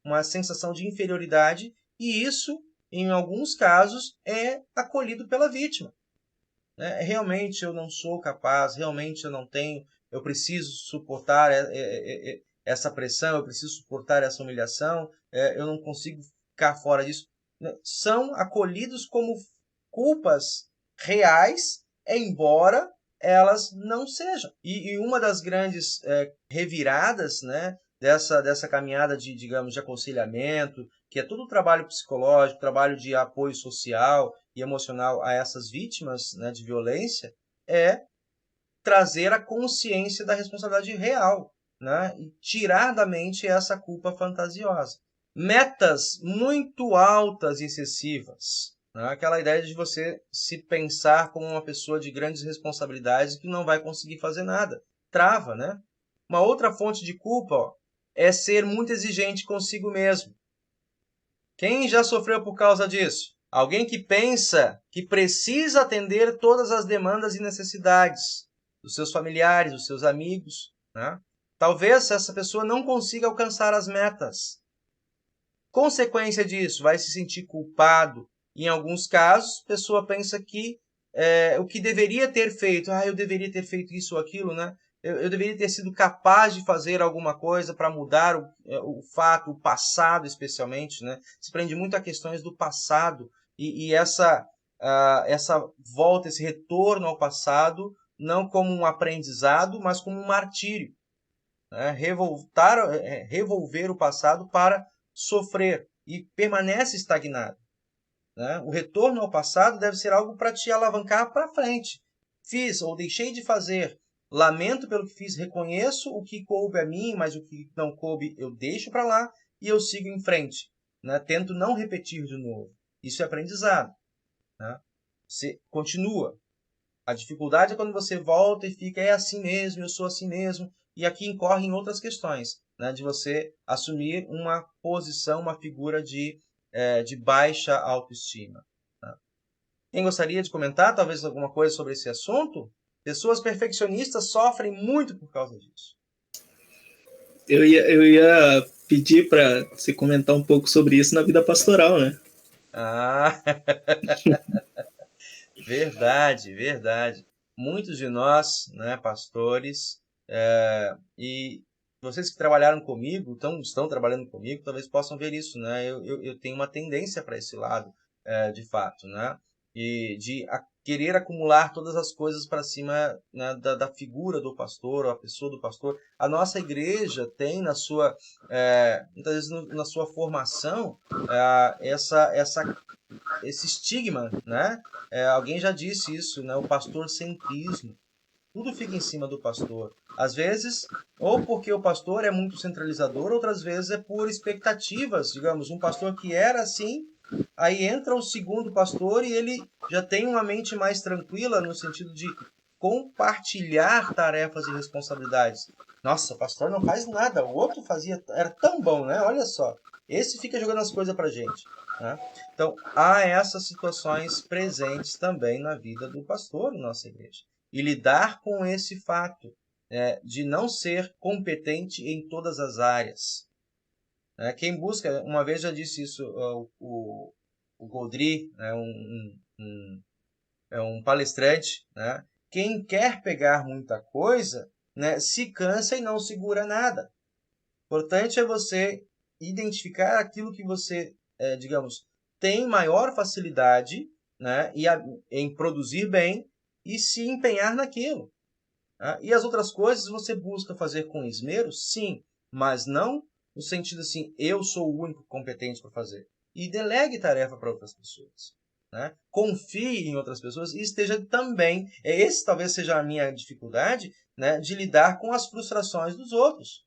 uma sensação de inferioridade, e isso, em alguns casos, é acolhido pela vítima. Realmente eu não sou capaz, realmente eu não tenho, eu preciso suportar essa pressão, eu preciso suportar essa humilhação, eu não consigo ficar fora disso. São acolhidos como culpas reais, embora elas não sejam. E uma das grandes reviradas, né, dessa caminhada digamos, de aconselhamento, que é todo o trabalho psicológico, trabalho de apoio social e emocional a essas vítimas, né, de violência, é trazer a consciência da responsabilidade real, né, e tirar da mente essa culpa fantasiosa. Metas muito altas e excessivas. Aquela ideia de você se pensar como uma pessoa de grandes responsabilidades que não vai conseguir fazer nada. Trava, né? Uma outra fonte de culpa é ser muito exigente consigo mesmo. Quem já sofreu por causa disso? Alguém que pensa que precisa atender todas as demandas e necessidades dos seus familiares, dos seus amigos. Né? Talvez essa pessoa não consiga alcançar as metas. Consequência disso, vai se sentir culpado. Em alguns casos, a pessoa pensa que o que deveria ter feito, eu deveria ter feito isso ou aquilo, né? Eu deveria ter sido capaz de fazer alguma coisa para mudar o fato, o passado especialmente, né? Se prende muito a questões do passado e essa volta, esse retorno ao passado, não como um aprendizado, mas como um martírio. Né? Revolver o passado para sofrer e permanece estagnado. Né? O retorno ao passado deve ser algo para te alavancar para frente. Fiz ou deixei de fazer, lamento pelo que fiz, reconheço o que coube a mim, mas o que não coube eu deixo para lá e eu sigo em frente. Né? Tento não repetir de novo. Isso é aprendizado. Né? Você continua. A dificuldade é quando você volta e fica, é assim mesmo, eu sou assim mesmo. E aqui incorrem outras questões, né? De você assumir uma posição, uma figura de baixa autoestima. Né? Quem gostaria de comentar, talvez, alguma coisa sobre esse assunto? Pessoas perfeccionistas sofrem muito por causa disso. Eu ia pedir para você comentar um pouco sobre isso na vida pastoral, né? Verdade. Muitos de nós, né, pastores, e vocês que trabalharam comigo, estão trabalhando comigo, talvez possam ver isso, né? Eu tenho uma tendência para esse lado, de fato, né? E de querer acumular todas as coisas para cima, né, da figura do pastor, ou a pessoa do pastor. A nossa igreja tem muitas vezes na sua formação, esse estigma, né? Alguém já disse isso, né? O pastorcentrismo. Tudo fica em cima do pastor. Às vezes, ou porque o pastor é muito centralizador, outras vezes é por expectativas. Digamos, um pastor que era assim, aí entra o segundo pastor e ele já tem uma mente mais tranquila no sentido de compartilhar tarefas e responsabilidades. Nossa, o pastor não faz nada, o outro fazia, era tão bom, né? Olha só, esse fica jogando as coisas pra gente. Né? Então, há essas situações presentes também na vida do pastor em nossa igreja. E lidar com esse fato de não ser competente em todas as áreas. né? Quem busca, uma vez já disse isso, o Gaudry, né? É um palestrante, né? Quem quer pegar muita coisa, né, se cansa e não segura nada. O importante é você identificar aquilo que você, digamos, tem maior facilidade, né, em produzir bem e se empenhar naquilo. Tá? E as outras coisas você busca fazer com esmero, sim, mas não no sentido assim, eu sou o único competente para fazer. E delegue tarefa para outras pessoas. Né? Confie em outras pessoas e esteja também, esse talvez seja a minha dificuldade, né, de lidar com as frustrações dos outros.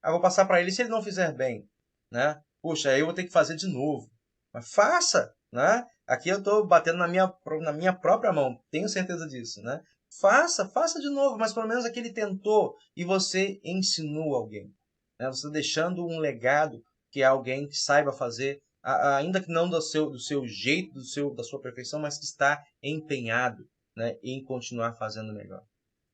Eu vou passar para ele se ele não fizer bem, né? Puxa, aí eu vou ter que fazer de novo. Mas faça, né? Aqui eu estou batendo na minha própria mão, tenho certeza disso, né? Faça de novo, mas pelo menos aquele tentou e você ensinou alguém, né? Você deixando um legado que é alguém que saiba fazer, ainda que não do seu jeito, da sua perfeição, mas que está empenhado, né, em continuar fazendo melhor.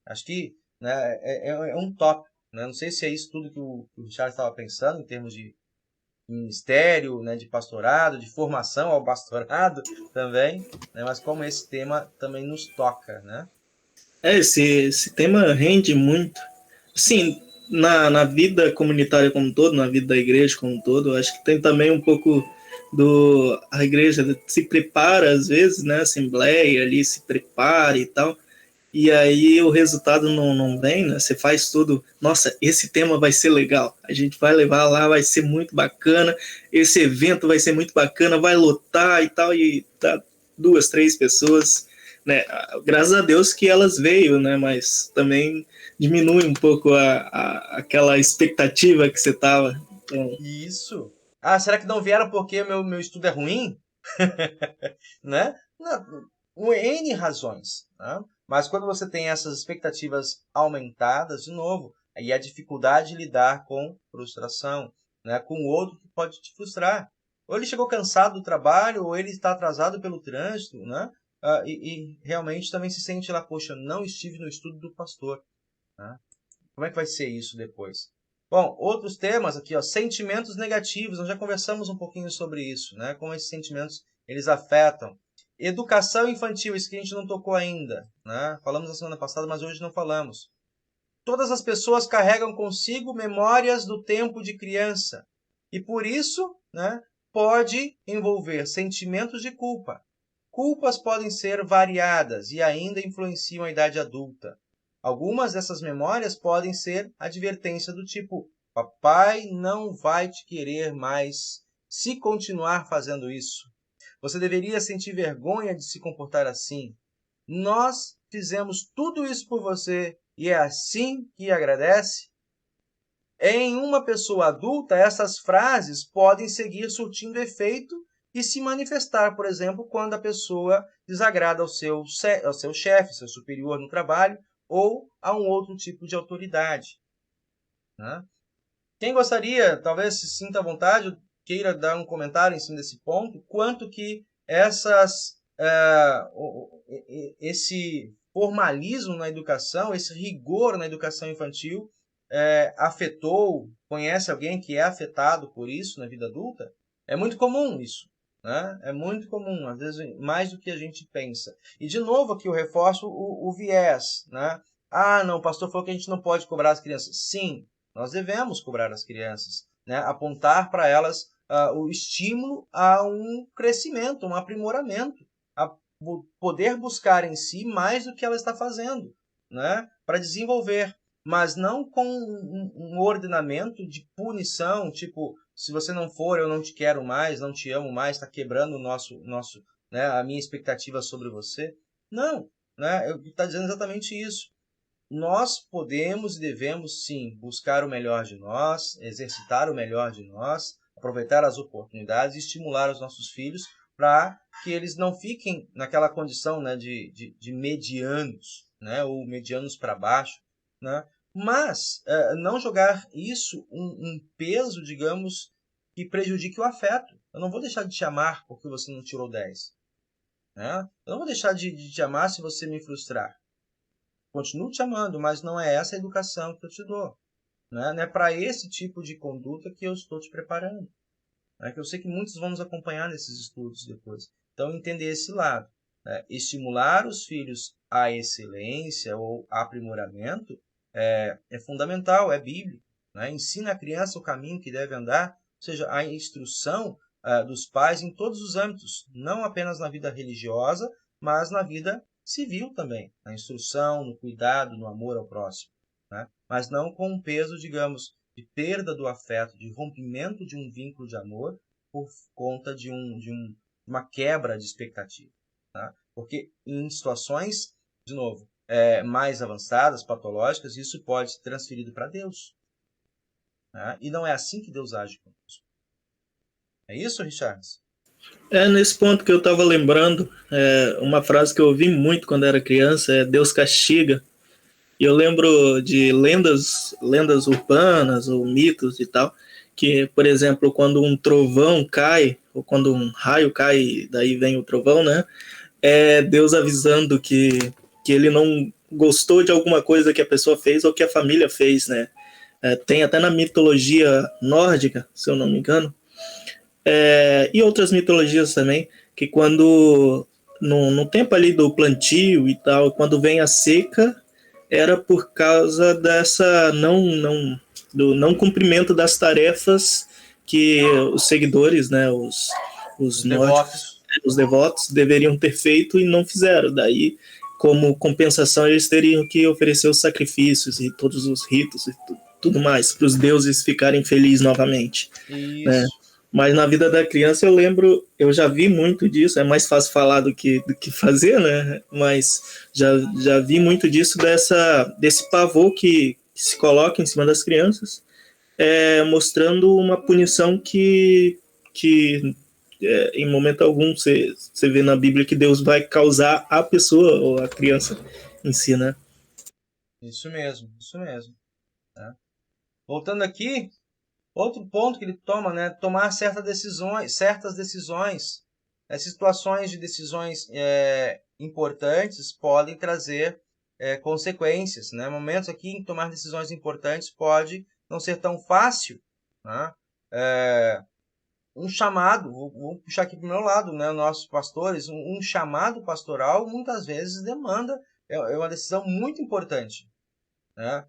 Acho que, né, é um tópico. Né? Não sei se é isso tudo que o Richard estava pensando em termos de ministério, né, de pastorado, de formação ao pastorado também, né? Mas como esse tema também nos toca, né? Esse tema rende muito. Sim, na vida comunitária como um todo, na vida da igreja como um todo, eu acho que tem também um pouco a igreja se prepara às vezes, né, a assembleia ali se prepara e tal, e aí o resultado não vem, né, você faz tudo, nossa, esse tema vai ser legal, a gente vai levar lá, vai ser muito bacana, esse evento vai ser muito bacana, vai lotar e tal, e tá 2, 3 pessoas, né, graças a Deus que elas veio, né, mas também diminui um pouco aquela expectativa que você tava. Então, Isso. Ah, será que não vieram porque meu estudo é ruim? Né? Não, N razões. Né? Mas quando você tem essas expectativas aumentadas, de novo, aí a dificuldade de lidar com frustração, né? Com o outro que pode te frustrar. Ou ele chegou cansado do trabalho, ou ele está atrasado pelo trânsito, né? E realmente também se sente lá, poxa, não estive no estudo do pastor. Né? Como é que vai ser isso depois? Bom, outros temas aqui, ó, sentimentos negativos. Nós já conversamos um pouquinho sobre isso, né? Como esses sentimentos eles afetam. Educação infantil, isso que a gente não tocou ainda, né? Falamos na semana passada, mas hoje não falamos. Todas as pessoas carregam consigo memórias do tempo de criança e por isso, né, pode envolver sentimentos de culpa. Culpas podem ser variadas e ainda influenciam a idade adulta. Algumas dessas memórias podem ser advertência do tipo: papai não vai te querer mais se continuar fazendo isso. Você deveria sentir vergonha de se comportar assim. Nós fizemos tudo isso por você e é assim que agradece? Em uma pessoa adulta, essas frases podem seguir surtindo efeito e se manifestar, por exemplo, quando a pessoa desagrada ao seu chefe, seu superior no trabalho, ou a um outro tipo de autoridade. Né? Quem gostaria, talvez se sinta à vontade, queira dar um comentário em cima desse ponto, quanto que esse formalismo na educação, esse rigor na educação infantil, afetou, conhece alguém que é afetado por isso na vida adulta? É muito comum isso. Né? É muito comum, às vezes mais do que a gente pensa. E de novo aqui eu reforço o viés. Né? Ah, não, o pastor falou que a gente não pode cobrar as crianças. Sim, nós devemos cobrar as crianças. Né? Apontar para elas o estímulo a um crescimento, um aprimoramento. A poder buscar em si mais do que ela está fazendo. Né? Para desenvolver. Mas não com um ordenamento de punição, tipo, se você não for, eu não te quero mais, não te amo mais, está quebrando né, a minha expectativa sobre você. Não, né, eu está dizendo exatamente isso. Nós podemos e devemos, sim, buscar o melhor de nós, exercitar o melhor de nós, aproveitar as oportunidades e estimular os nossos filhos para que eles não fiquem naquela condição, né, de medianos, né, ou medianos para baixo, né? Mas não jogar isso um peso, digamos, que prejudique o afeto. Eu não vou deixar de te amar porque você não tirou 10. Né? Eu não vou deixar de te amar se você me frustrar. Continuo te amando, mas não é essa a educação que eu te dou. né? Não é para esse tipo de conduta que eu estou te preparando. Né? Que eu sei que muitos vão nos acompanhar nesses estudos depois. Então, entender esse lado. Né? Estimular os filhos à excelência ou aprimoramento é fundamental, é bíblico. Né? Ensina a criança o caminho que deve andar, ou seja, a instrução dos pais em todos os âmbitos, não apenas na vida religiosa, mas na vida civil também, na instrução, no cuidado, no amor ao próximo. Né? Mas não com um peso, digamos, de perda do afeto, de rompimento de um vínculo de amor por conta de uma quebra de expectativa. Tá? Porque em situações, de novo, mais avançadas, patológicas, isso pode ser transferido para Deus. Tá? E não é assim que Deus age conosco. É isso, Richards? Nesse ponto que eu estava lembrando, uma frase que eu ouvi muito quando era criança é Deus castiga. E eu lembro de lendas urbanas ou mitos e tal, que, por exemplo, quando um trovão cai, ou quando um raio cai, daí vem o trovão, né? É Deus avisando que ele não gostou de alguma coisa que a pessoa fez ou que a família fez, né? Tem até na mitologia nórdica, se eu não me engano, e outras mitologias também, que quando, no tempo ali do plantio e tal, quando vem a seca, era por causa dessa do não cumprimento das tarefas que os seguidores, né, os nórdicos, os devotos deveriam ter feito e não fizeram. Daí, como compensação, eles teriam que oferecer os sacrifícios e todos os ritos e tudo mais, para os deuses ficarem felizes novamente. Isso. Né? Mas na vida da criança eu lembro, eu já vi muito disso, é mais fácil falar do que fazer, né? Mas já vi muito disso, desse pavor que se coloca em cima das crianças, mostrando uma punição que em momento algum você vê na Bíblia que Deus vai causar à pessoa ou à criança em si, né? Isso mesmo, isso mesmo. Tá? Voltando aqui, outro ponto que ele toma, né, tomar certas decisões, situações de decisões importantes podem trazer consequências, né? Momentos aqui em tomar decisões importantes pode não ser tão fácil, né? Um chamado, vou puxar aqui para o meu lado, né, nossos pastores, um chamado pastoral muitas vezes demanda, é uma decisão muito importante, né?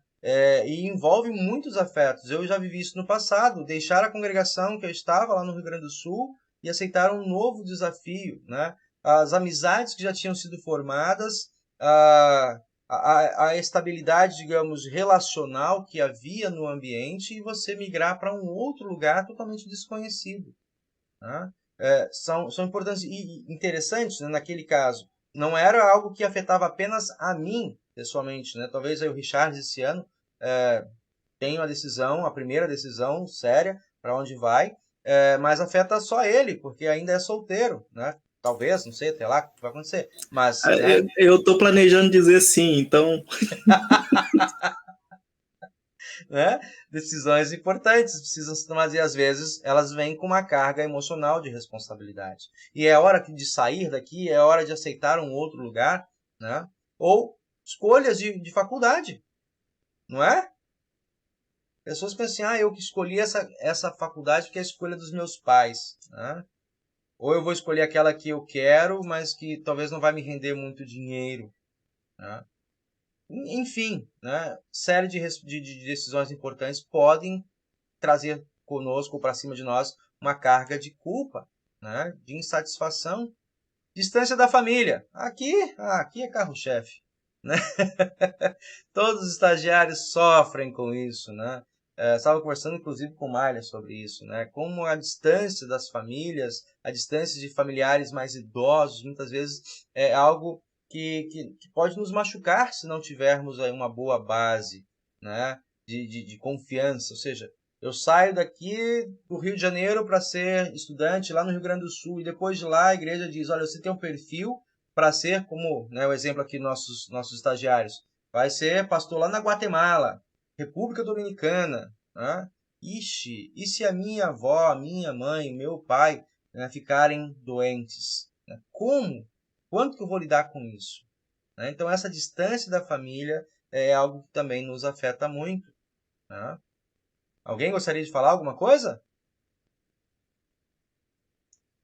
E envolve muitos afetos. Eu já vivi isso no passado, deixar a congregação que eu estava lá no Rio Grande do Sul e aceitar um novo desafio, né? As amizades que já tinham sido formadas, a estabilidade, digamos, relacional que havia no ambiente e você migrar para um outro lugar totalmente desconhecido. Né? São importantes e interessantes, né? Naquele caso. Não era algo que afetava apenas a mim, pessoalmente. Né? Talvez aí o Richard, esse ano, tenha a primeira decisão séria para onde vai, mas afeta só ele, porque ainda é solteiro, né? Talvez, não sei, até lá o que vai acontecer. Mas, né? Eu estou planejando dizer sim, então... Né? Decisões importantes precisam se tomar, e às vezes elas vêm com uma carga emocional de responsabilidade. E é hora de sair daqui, é hora de aceitar um outro lugar, né? Ou escolhas de faculdade, não é? Pessoas pensam assim, eu que escolhi essa faculdade porque é a escolha dos meus pais, né? Ou eu vou escolher aquela que eu quero, mas que talvez não vai me render muito dinheiro, né? Enfim, né? Série de decisões importantes podem trazer conosco, para cima de nós, uma carga de culpa, né? De insatisfação. Distância da família. Aqui é carro-chefe, né? Todos os estagiários sofrem com isso, né? Estava conversando, inclusive, com o Marlia sobre isso, né? Como a distância das famílias, a distância de familiares mais idosos, muitas vezes é algo que pode nos machucar se não tivermos aí uma boa base, né? de confiança. Ou seja, eu saio daqui do Rio de Janeiro para ser estudante lá no Rio Grande do Sul e depois de lá a igreja diz, olha, você tem um perfil para ser, como, né, o exemplo aqui nossos estagiários, vai ser pastor lá na Guatemala, República Dominicana, né? Ixi, e se a minha avó, a minha mãe, o meu pai, né, ficarem doentes? Né? Como? Quanto que eu vou lidar com isso? Né? Então, essa distância da família é algo que também nos afeta muito. Né? Alguém gostaria de falar alguma coisa?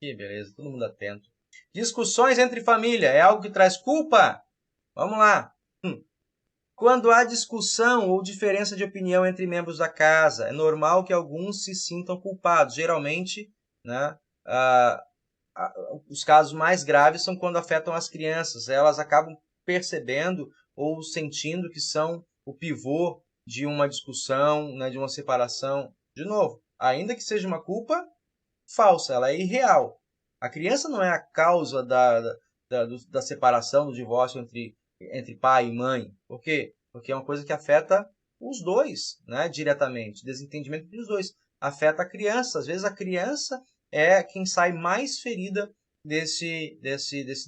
Que beleza, todo mundo atento. Discussões entre família é algo que traz culpa? Vamos lá. Quando há discussão ou diferença de opinião entre membros da casa, é normal que alguns se sintam culpados. Geralmente, né, os casos mais graves são quando afetam as crianças. Elas acabam percebendo ou sentindo que são o pivô de uma discussão, né, de uma separação. De novo, ainda que seja uma culpa falsa, ela é irreal. A criança não é a causa da separação, do divórcio entre pai e mãe. Por quê? Porque é uma coisa que afeta os dois, né, diretamente. Desentendimento dos dois. Afeta a criança. Às vezes a criança é quem sai mais ferida desse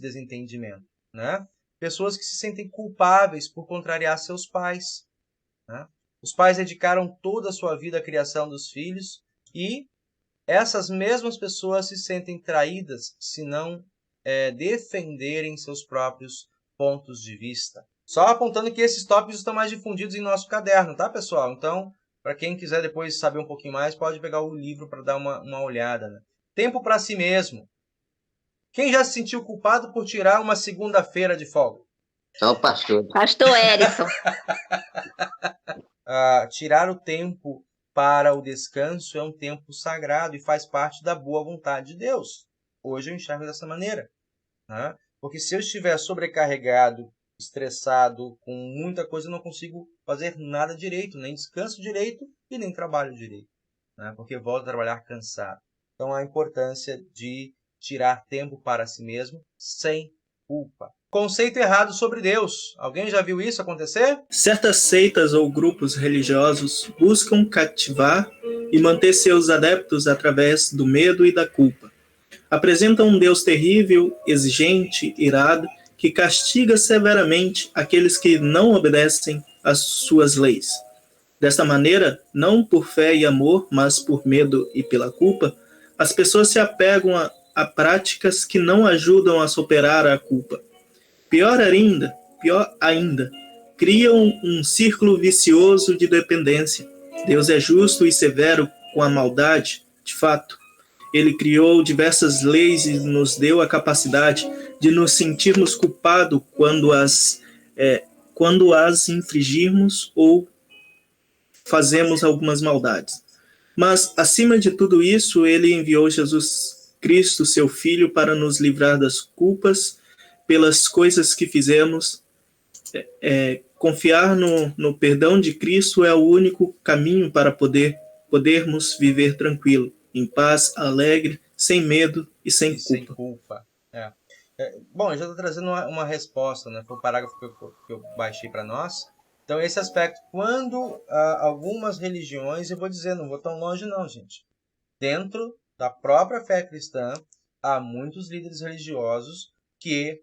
desentendimento, né? Pessoas que se sentem culpáveis por contrariar seus pais, né? Os pais dedicaram toda a sua vida à criação dos filhos e essas mesmas pessoas se sentem traídas se não defenderem seus próprios pontos de vista. Só apontando que esses tópicos estão mais difundidos em nosso caderno, tá, pessoal? Então, para quem quiser depois saber um pouquinho mais, pode pegar o livro para dar uma olhada, né? Tempo para si mesmo. Quem já se sentiu culpado por tirar uma segunda-feira de folga? Só o pastor. Pastor Erickson. Tirar o tempo para o descanso é um tempo sagrado e faz parte da boa vontade de Deus. Hoje eu enxergo dessa maneira, né? Porque se eu estiver sobrecarregado, estressado, com muita coisa, eu não consigo fazer nada direito, nem descanso direito e nem trabalho direito, né? Porque volto a trabalhar cansado. Então, a importância de tirar tempo para si mesmo sem culpa. Conceito errado sobre Deus. Alguém já viu isso acontecer? Certas seitas ou grupos religiosos buscam cativar e manter seus adeptos através do medo e da culpa. Apresentam um Deus terrível, exigente, irado, que castiga severamente aqueles que não obedecem às suas leis. Desta maneira, não por fé e amor, mas por medo e pela culpa, as pessoas se apegam a práticas que não ajudam a superar a culpa. Pior ainda, criam um círculo vicioso de dependência. Deus é justo e severo com a maldade, de fato. Ele criou diversas leis e nos deu a capacidade de nos sentirmos culpados quando as infringirmos ou fazemos algumas maldades. Mas, acima de tudo isso, ele enviou Jesus Cristo, seu Filho, para nos livrar das culpas pelas coisas que fizemos. Confiar no perdão de Cristo é o único caminho para podermos viver tranquilo, em paz, alegre, sem medo e sem culpa. Sem culpa. Bom, eu já estou trazendo uma resposta, né? Foi o parágrafo que eu baixei para nós. Então, esse aspecto, quando algumas religiões, eu vou dizer, não vou tão longe não, gente. Dentro da própria fé cristã, há muitos líderes religiosos que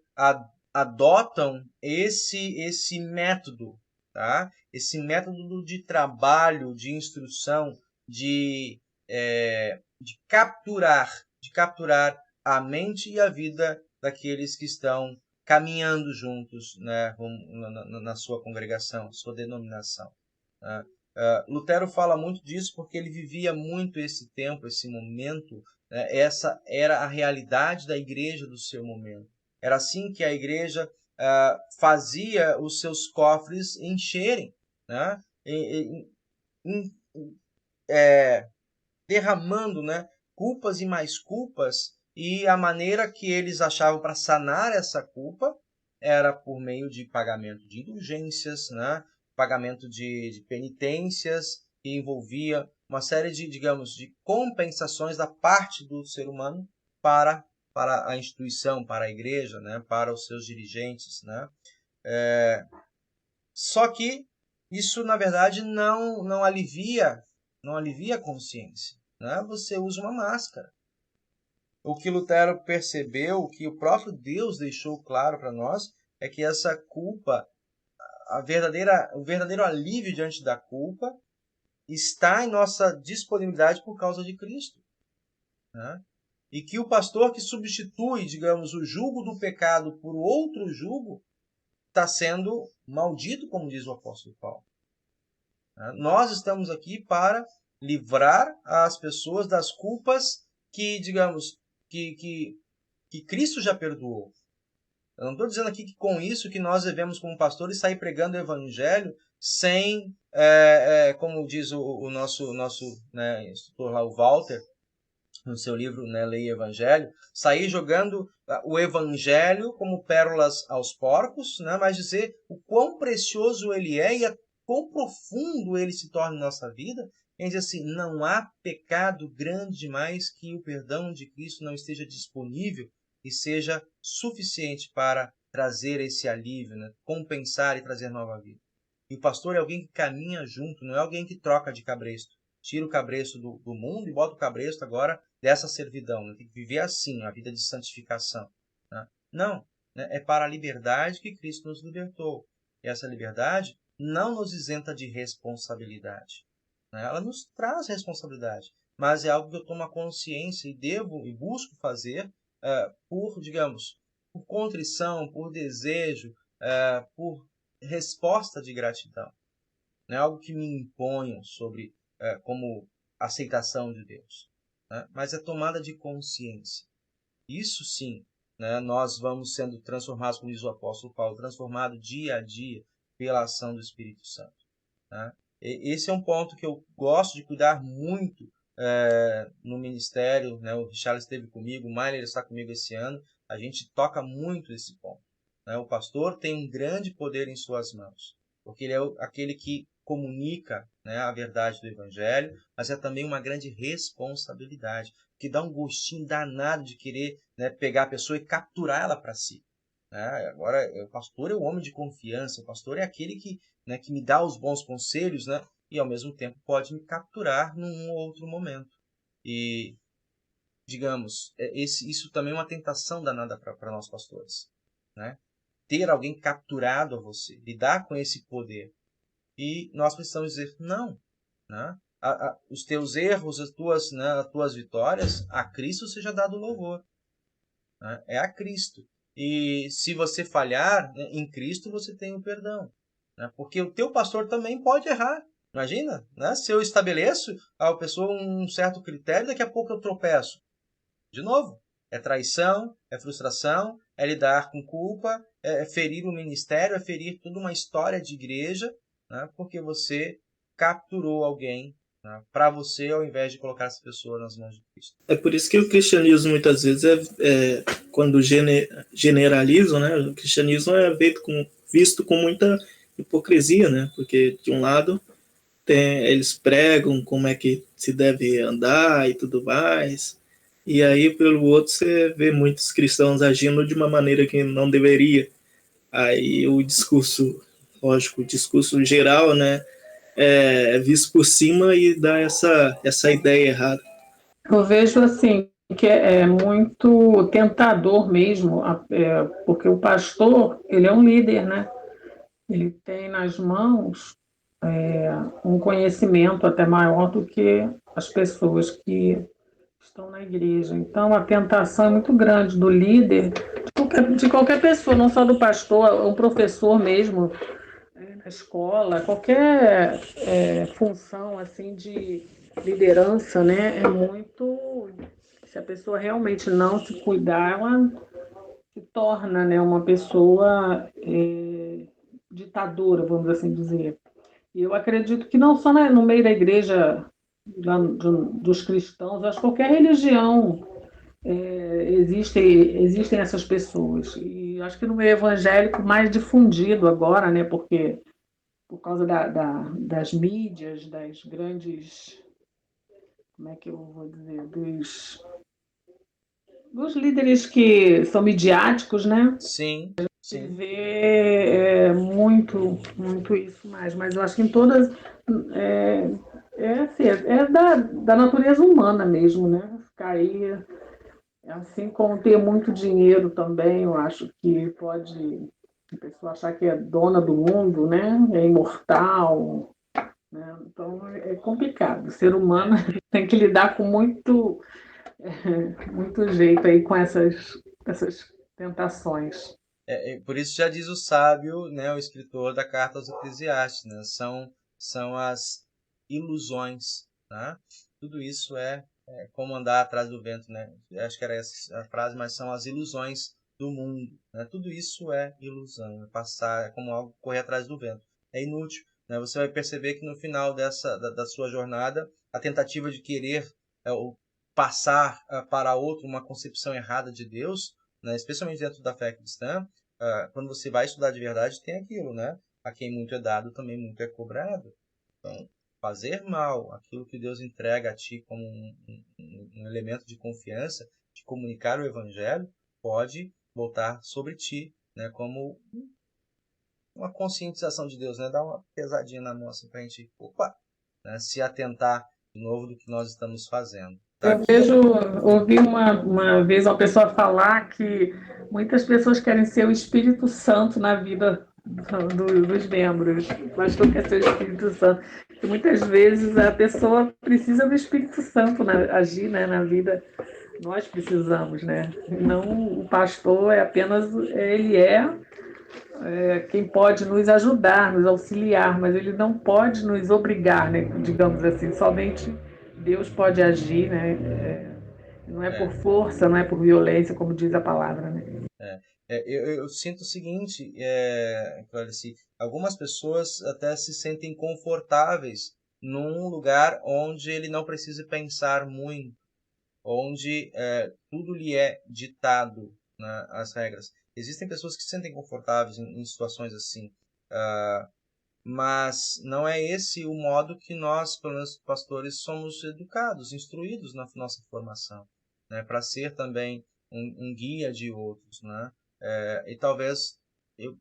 adotam esse método, tá? Esse método de trabalho, de instrução, de capturar a mente e a vida daqueles que estão caminhando juntos, né, na sua congregação, sua denominação. Lutero fala muito disso porque ele vivia muito esse tempo, esse momento, né, essa era a realidade da igreja do seu momento. Era assim que a igreja fazia os seus cofres encherem, né, derramando, né, culpas e mais culpas, e a maneira que eles achavam para sanar essa culpa era por meio de pagamento de indulgências, né, pagamento de penitências, que envolvia uma série de, digamos, de compensações da parte do ser humano para a instituição, para a igreja, né, para os seus dirigentes, né. Só que isso, na verdade, não alivia a consciência, né? Você usa uma máscara. O que Lutero percebeu, o que o próprio Deus deixou claro para nós, é que essa culpa, o verdadeiro alívio diante da culpa, está em nossa disponibilidade por causa de Cristo, né? E que o pastor que substitui, digamos, o jugo do pecado por outro jugo, está sendo maldito, como diz o apóstolo Paulo. Nós estamos aqui para livrar as pessoas das culpas que, digamos, que Cristo já perdoou. Eu não estou dizendo aqui que com isso que nós devemos, como pastores, sair pregando o evangelho sem, como diz o nosso né, instrutor lá, o Walter, no seu livro, né, Leia Evangelho, sair jogando o evangelho como pérolas aos porcos, né, mas dizer o quão precioso ele é e quão profundo ele se torna em nossa vida. E dizer assim, não há pecado grande demais que o perdão de Cristo não esteja disponível e seja suficiente para trazer esse alívio, né, compensar e trazer nova vida. E o pastor é alguém que caminha junto, não é alguém que troca de cabresto. Tira o cabresto do mundo e bota o cabresto agora dessa servidão. Né? Tem que viver assim, a vida de santificação. Né? Não, né? É para a liberdade que Cristo nos libertou. E essa liberdade não nos isenta de responsabilidade. Né? Ela nos traz responsabilidade, mas é algo que eu tomo a consciência e devo e busco fazer por, digamos, por contrição, por desejo, por resposta de gratidão. Não é algo que me imponham sobre como aceitação de Deus, né? Mas é tomada de consciência. Isso sim, né? Nós vamos sendo transformados, como diz o apóstolo Paulo, transformado dia a dia pela ação do Espírito Santo. Né? Esse é um ponto que eu gosto de cuidar muito no ministério. Né? O Richard esteve comigo, o Mailer está comigo esse ano. A gente toca muito esse ponto. Né? O pastor tem um grande poder em suas mãos, porque ele é aquele que comunica, né, a verdade do Evangelho, mas é também uma grande responsabilidade, que dá um gostinho danado de querer, né, pegar a pessoa e capturar ela para si. Né? Agora, o pastor é o homem de confiança, o pastor é aquele que, né, que me dá os bons conselhos, né, e ao mesmo tempo pode me capturar num outro momento. E, digamos, isso também é uma tentação danada para nós pastores. Né? Ter alguém capturado a você, lidar com esse poder. E nós precisamos dizer, não, né? Os teus erros, as tuas vitórias, a Cristo seja dado louvor. Né? É a Cristo. E se você falhar, né, em Cristo você tem o perdão. Né? Porque o teu pastor também pode errar. Imagina, né? Se eu estabeleço a pessoa um certo critério, daqui a pouco eu tropeço. De novo, é traição, é frustração, é lidar com culpa, é ferir o ministério, é ferir toda uma história de igreja, né? Porque você capturou alguém, né, para você, ao invés de colocar essa pessoa nas mãos de Cristo. É por isso que o cristianismo muitas vezes quando generalizam, né, o cristianismo é visto com muita hipocrisia, né? Porque de um lado eles pregam como é que se deve andar e tudo mais, e aí pelo outro você vê muitos cristãos agindo de uma maneira que não deveria. Aí o discurso, lógico, o discurso geral, né, é visto por cima e dá essa ideia errada. Eu vejo assim que é muito tentador mesmo, porque o pastor, ele é um líder, né? Ele tem nas mãos um conhecimento até maior do que as pessoas que estão na igreja. Então, a tentação é muito grande do líder, de qualquer pessoa, não só do pastor, um professor mesmo, na escola, qualquer função assim de liderança, né? É muito... Se a pessoa realmente não se cuidar, ela se torna, né, uma pessoa ditadora, vamos assim dizer. E eu acredito que não só no meio da igreja dos cristãos, acho que qualquer religião existem essas pessoas. E acho que no meio evangélico mais difundido agora, né, porque por causa das mídias, das grandes, como é que eu vou dizer, dos líderes que são midiáticos, né? Sim, Se sim. vê muito isso mais, mas eu acho que em todas assim, da natureza humana mesmo, né? Ficar aí, assim como ter muito dinheiro também, eu acho que pode a pessoa achar que é dona do mundo, né? É imortal, né? Então é complicado. O ser humano tem que lidar com muito jeito aí com essas tentações. Por isso já diz o sábio, né, o escritor da carta aos Eclesiastes, né, são as ilusões, né? Tudo isso é como andar atrás do vento, né? Acho que era essa a frase, mas são as ilusões do mundo, né? Tudo isso é ilusão, é passar, é como algo correr atrás do vento. É inútil, né? Você vai perceber que no final da sua jornada, a tentativa de querer passar para outro uma concepção errada de Deus, né? Especialmente dentro da fé cristã, quando você vai estudar de verdade, tem aquilo, né? A quem muito é dado, também muito é cobrado. Então, fazer mal, aquilo que Deus entrega a ti como um elemento de confiança, de comunicar o evangelho, pode voltar sobre ti, né? Como uma conscientização de Deus, né? Dá uma pesadinha na nossa para a gente, né? Se atentar de novo do que nós estamos fazendo. Tá? Ouvi uma vez uma pessoa falar que muitas pessoas querem ser o Espírito Santo na vida dos membros. O pastor quer ser o Espírito Santo. E muitas vezes a pessoa precisa do Espírito Santo agir, né, na vida. Nós precisamos, né? Não o pastor ele é quem pode nos ajudar, nos auxiliar, mas ele não pode nos obrigar, né? Digamos assim, somente Deus pode agir, né? Não é por força, não é por violência, como diz a palavra, né? Eu sinto o seguinte, Clarice, algumas pessoas até se sentem confortáveis num lugar onde ele não precisa pensar muito, onde tudo lhe é ditado, né, as regras. Existem pessoas que se sentem confortáveis em situações assim, mas não é esse o modo que nós, pelo menos pastores, somos educados, instruídos na nossa formação, né, para ser também um guia de outros, né? E talvez, eu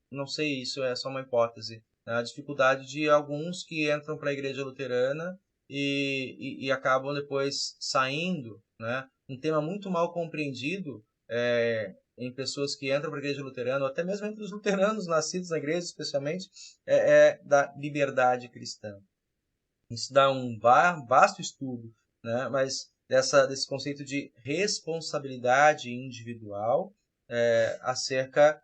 não sei, isso é só uma hipótese, né, a dificuldade de alguns que entram para a igreja luterana e acabam depois saindo, né? Um tema muito mal compreendido em pessoas que entram para a igreja luterana, ou até mesmo entre os luteranos nascidos na igreja, especialmente, da liberdade cristã. Isso dá um vasto estudo, né? Mas desse conceito de responsabilidade individual acerca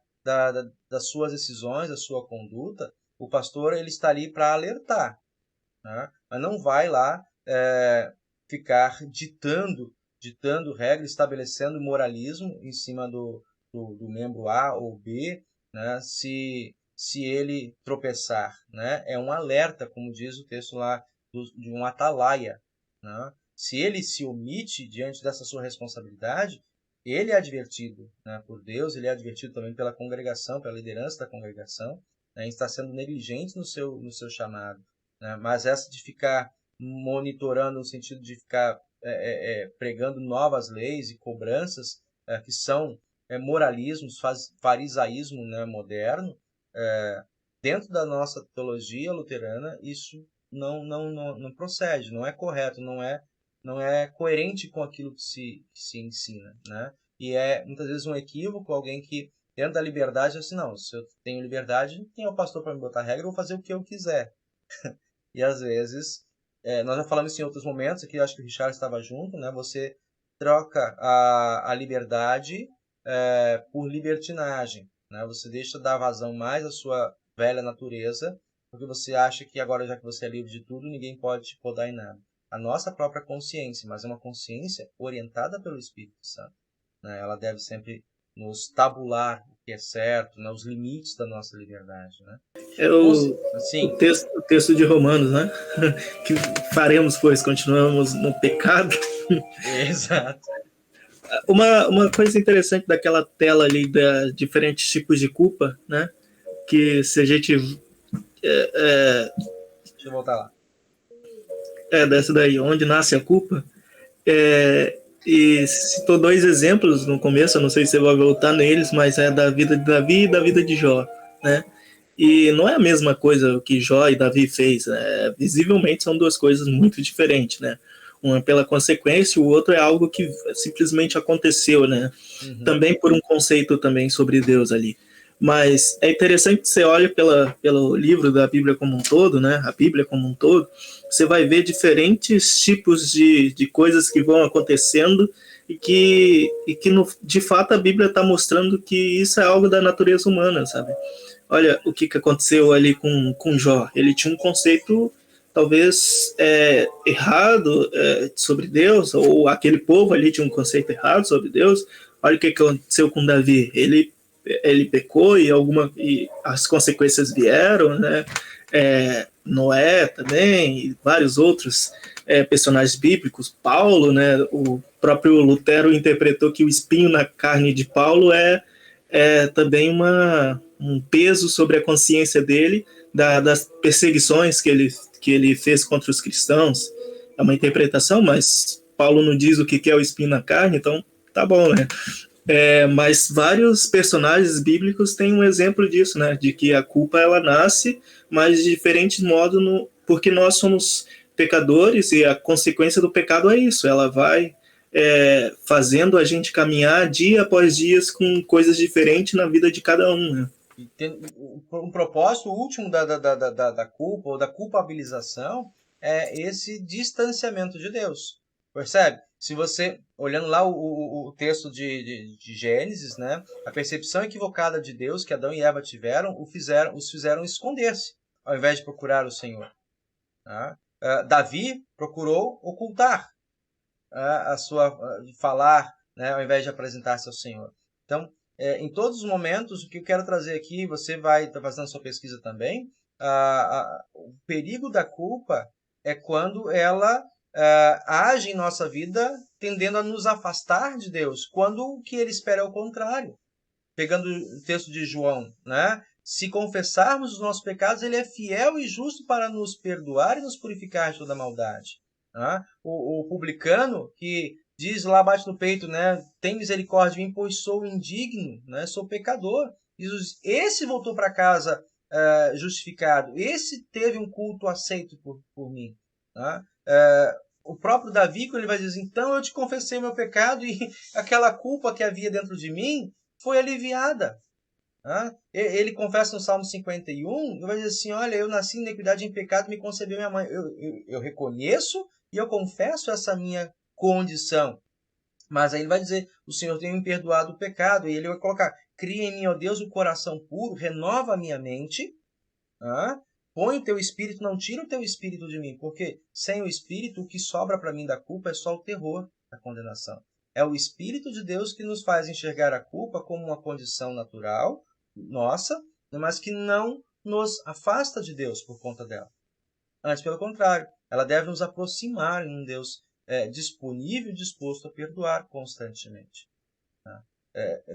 das suas decisões, da sua conduta, o pastor ele está ali para alertar, né? Mas não vai lá ficar ditando regras, estabelecendo moralismo em cima do membro A ou B, né? Se ele tropeçar, né? É um alerta, como diz o texto lá, de um atalaia, né? Se ele se omite diante dessa sua responsabilidade, ele é advertido, né, por Deus, ele é advertido também pela congregação, pela liderança da congregação, né, está sendo negligente no seu chamado, né? Mas essa de ficar monitorando no sentido de ficar pregando novas leis e cobranças que são moralismos, farisaísmo, né, moderno, dentro da nossa teologia luterana, isso não procede, não é correto, não é coerente com aquilo que se ensina, né? E muitas vezes um equívoco, alguém que dentro da liberdade diz assim, não, se eu tenho liberdade, quem é o pastor para me botar regra, eu vou fazer o que eu quiser. E às vezes, nós já falamos isso em outros momentos, aqui acho que o Richard estava junto, né? Você troca a liberdade por libertinagem, né? Você deixa dar vazão mais à sua velha natureza, porque você acha que agora, já que você é livre de tudo, ninguém pode te podar em nada. A nossa própria consciência, mas é uma consciência orientada pelo Espírito Santo, né? Ela deve sempre nos tabular o que é certo, né? Os limites da nossa liberdade, né? O texto de Romanos, né? Que faremos, pois continuamos no pecado. Exato. Uma coisa interessante daquela tela ali, da diferentes tipos de culpa, né? Que se a gente... Deixa eu voltar lá. Dessa daí, onde nasce a culpa. E citou 2 exemplos no começo, eu não sei se você vai voltar neles, mas é da vida de Davi e da vida de Jó, né? E não é a mesma coisa o que Jó e Davi fez, né? Visivelmente são 2 coisas muito diferentes, né? Uma pela consequência, o outro é algo que simplesmente aconteceu, né? Uhum. Também por um conceito também sobre Deus ali. Mas é interessante que você olha pelo livro da Bíblia como um todo, né? A Bíblia como um todo, você vai ver diferentes tipos de coisas que vão acontecendo e que de fato a Bíblia está mostrando que isso é algo da natureza humana, sabe? Olha o que aconteceu ali com Jó. Ele tinha um conceito talvez errado sobre Deus, ou aquele povo ali tinha um conceito errado sobre Deus. Olha o que aconteceu com Davi. Ele pecou e as consequências vieram, né? Noé também, e vários outros personagens bíblicos, Paulo, né? O próprio Lutero interpretou que o espinho na carne de Paulo é também um peso sobre a consciência dele, das perseguições que ele fez contra os cristãos. É uma interpretação, mas Paulo não diz o que é o espinho na carne, então tá bom, né? Mas vários personagens bíblicos têm um exemplo disso, né? De que a culpa ela nasce, mas de diferentes modos, porque nós somos pecadores e a consequência do pecado é isso, ela vai fazendo a gente caminhar dia após dia com coisas diferentes na vida de cada um, né? E tem um propósito último da culpa ou da culpabilização é esse distanciamento de Deus. Percebe? Se você, olhando lá o texto de Gênesis, né, a percepção equivocada de Deus que Adão e Eva tiveram, os fizeram esconder-se, ao invés de procurar o Senhor. Tá? Davi procurou ocultar falar, né, ao invés de apresentar-se ao Senhor. Então, em todos os momentos, o que eu quero trazer aqui, você vai estar fazendo a sua pesquisa também, o perigo da culpa é quando ela age em nossa vida tendendo a nos afastar de Deus, quando o que ele espera é o contrário. Pegando o texto de João, né? Se confessarmos os nossos pecados, ele é fiel e justo para nos perdoar e nos purificar de toda maldade. Né? O publicano que diz lá, bate no peito, né? Tem misericórdia de mim, pois sou indigno, né? Sou pecador. Esse voltou para casa justificado. Esse teve um culto aceito por mim. Né? O próprio Davi, quando ele vai dizer, então eu te confessei meu pecado e aquela culpa que havia dentro de mim foi aliviada. Ele confessa no Salmo 51, ele vai dizer assim, olha, eu nasci em iniquidade e em pecado, me concebeu minha mãe. Eu reconheço e eu confesso essa minha condição. Mas aí ele vai dizer, o Senhor tem me perdoado o pecado. E ele vai colocar, cria em mim, ó Deus, o coração puro, renova a minha mente. Põe o teu espírito, não tira o teu espírito de mim. Porque sem o espírito, o que sobra para mim da culpa é só o terror da condenação. É o Espírito de Deus que nos faz enxergar a culpa como uma condição natural, nossa, mas que não nos afasta de Deus por conta dela. Antes, pelo contrário, ela deve nos aproximar em um Deus disponível e disposto a perdoar constantemente.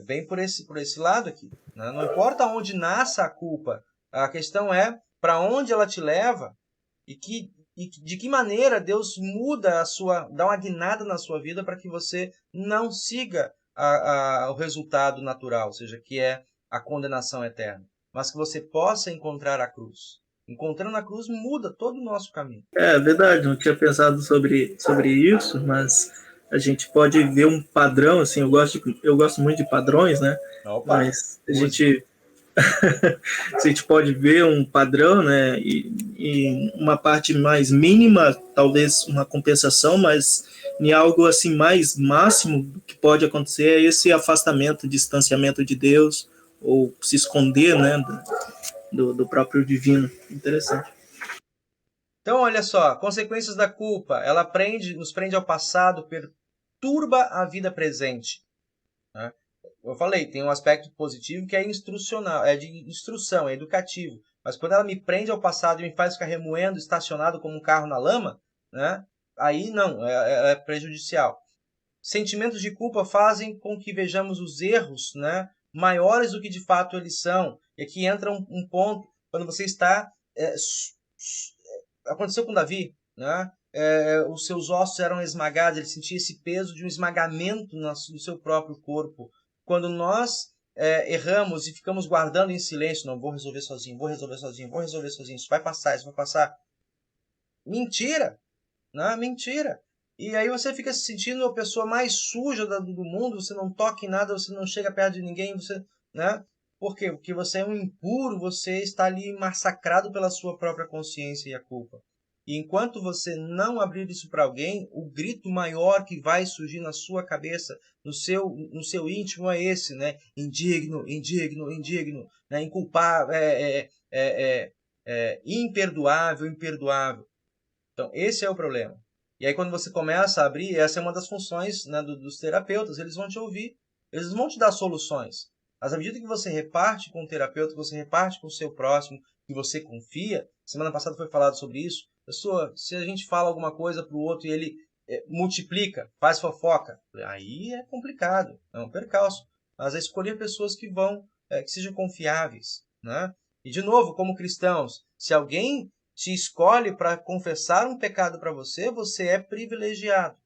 Vem por esse lado aqui. Né? Não importa onde nasça a culpa, a questão é para onde ela te leva e de que maneira Deus muda dá uma guinada na sua vida para que você não siga o resultado natural, ou seja, que é a condenação eterna, mas que você possa encontrar a cruz. Encontrando a cruz muda todo o nosso caminho. É verdade, não tinha pensado sobre isso, mas a gente pode ver um padrão, assim, eu gosto muito de padrões, né? Opa, mas a gente pode ver um padrão, né? E uma parte mais mínima, talvez uma compensação, mas em algo assim mais máximo que pode acontecer é esse afastamento, distanciamento de Deus, ou se esconder, né, do próprio divino. Interessante. Então, olha só, consequências da culpa. Ela nos prende ao passado, perturba a vida presente. Né? Eu falei, tem um aspecto positivo que é instrucional, é de instrução, é educativo. Mas quando ela me prende ao passado e me faz ficar remoendo, estacionado como um carro na lama, né? Aí não, é prejudicial. Sentimentos de culpa fazem com que vejamos os erros, né, maiores do que de fato eles são. E aqui entra um ponto, quando você está... aconteceu com Davi, né? Os seus ossos eram esmagados, ele sentia esse peso de um esmagamento no seu próprio corpo. Quando nós erramos e ficamos guardando em silêncio, não, vou resolver sozinho, isso vai passar. Mentira! Né? Mentira! E aí você fica se sentindo a pessoa mais suja do mundo, você não toca em nada, você não chega perto de ninguém, né? Por quê? Porque você é um impuro, você está ali massacrado pela sua própria consciência e a culpa. E enquanto você não abrir isso para alguém, o grito maior que vai surgir na sua cabeça, no seu íntimo é esse, né? Indigno, indigno, indigno, né? Inculpável, imperdoável, imperdoável. Então, esse é o problema. E aí, quando você começa a abrir, essa é uma das funções, né, dos terapeutas. Eles vão te ouvir, eles vão te dar soluções. Mas à medida que você reparte com o terapeuta, que você reparte com o seu próximo, que você confia, semana passada foi falado sobre isso, pessoa, se a gente fala alguma coisa para o outro e ele multiplica, faz fofoca, aí é complicado, é um percalço. Mas é escolher pessoas que que sejam confiáveis, né? E de novo, como cristãos, se alguém te escolhe para confessar um pecado para você, você é privilegiado,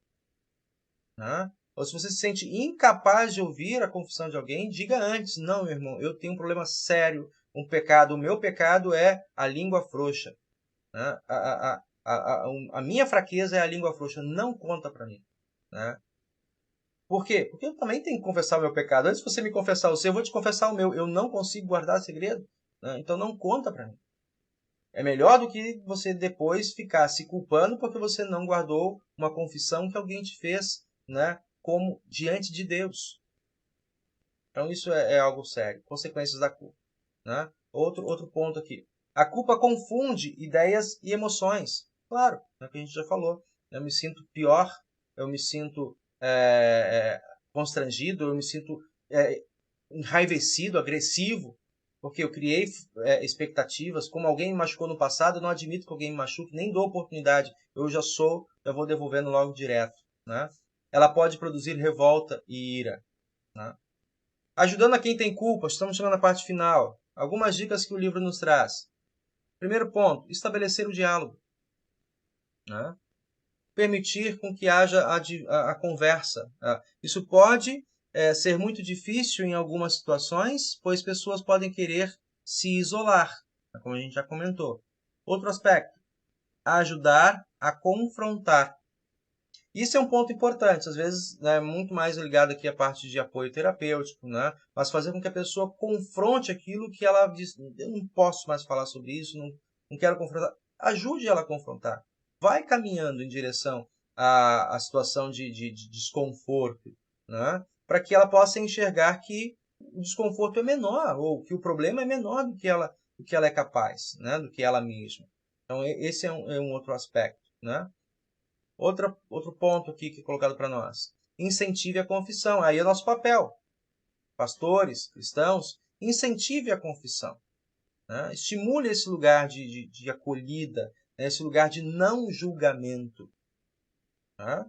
né? Ou se você se sente incapaz de ouvir a confissão de alguém, diga antes: não, meu irmão, eu tenho um problema sério, um pecado, o meu pecado é a língua frouxa, né? A minha fraqueza é a língua frouxa, não conta para mim, né? Por quê? Porque eu também tenho que confessar o meu pecado. Antes de você me confessar o seu, eu vou te confessar o meu. Eu não consigo guardar segredo, né? Então não conta para mim. É melhor do que você depois ficar se culpando porque você não guardou uma confissão que alguém te fez, né, como diante de Deus. Então isso é algo sério. Consequências da culpa, né? Outro ponto aqui. A culpa confunde ideias e emoções. Claro, é o que a gente já falou. Eu me sinto pior, eu me sinto constrangido, eu me sinto enraivecido, agressivo, porque eu criei expectativas. Como alguém me machucou no passado, eu não admito que alguém me machuque, nem dou oportunidade. Eu já vou devolvendo logo direto, né? Ela pode produzir revolta e ira, né? Ajudando a quem tem culpa, estamos chegando na parte final. Algumas dicas que o livro nos traz. Primeiro ponto, estabelecer o diálogo, né? Permitir com que haja a conversa. Isso pode ser muito difícil em algumas situações, pois pessoas podem querer se isolar, como a gente já comentou. Outro aspecto, ajudar a confrontar. Isso é um ponto importante, às vezes é muito mais ligado aqui à parte de apoio terapêutico, né? Mas fazer com que a pessoa confronte aquilo que ela diz: eu não posso mais falar sobre isso, não quero confrontar. Ajude ela a confrontar. Vai caminhando em direção à situação de desconforto, né? Para que ela possa enxergar que o desconforto é menor, ou que o problema é menor do que ela é capaz, né? Do que ela mesma. Então, esse é um outro aspecto, né? Outro ponto aqui que é colocado para nós. Incentive a confissão. Aí é nosso papel. Pastores, cristãos, incentive a confissão, né? Estimule esse lugar de acolhida, né? Esse lugar de não julgamento, né?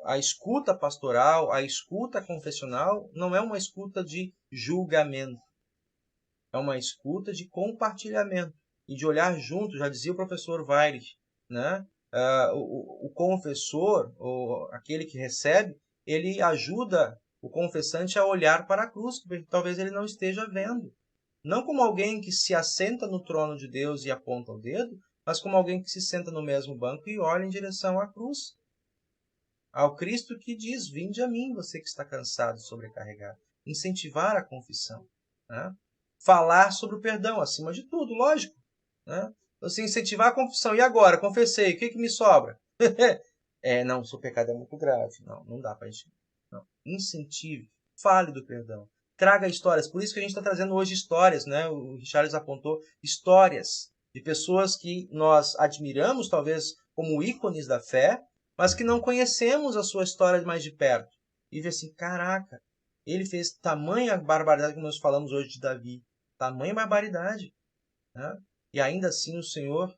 A escuta pastoral, a escuta confessional não é uma escuta de julgamento. É uma escuta de compartilhamento e de olhar junto, já dizia o professor Weirich, né? O confessor, ou aquele que recebe, ele ajuda o confessante a olhar para a cruz, que talvez ele não esteja vendo. Não como alguém que se assenta no trono de Deus e aponta o dedo, mas como alguém que se senta no mesmo banco e olha em direção à cruz. Ao Cristo que diz: vinde a mim, você que está cansado e sobrecarregado. Incentivar a confissão, né? Falar sobre o perdão, acima de tudo, lógico, né? Você incentivar a confissão. E agora? Confessei, o que me sobra? Não, o seu pecado é muito grave. Não dá para a gente. Não. Incentive, fale do perdão. Traga histórias. Por isso que a gente está trazendo hoje histórias, né? O Richards apontou histórias de pessoas que nós admiramos, talvez como ícones da fé, mas que não conhecemos a sua história mais de perto. E vê assim: caraca, ele fez tamanha barbaridade que nós falamos hoje de Davi. Tamanha barbaridade, né? E ainda assim o Senhor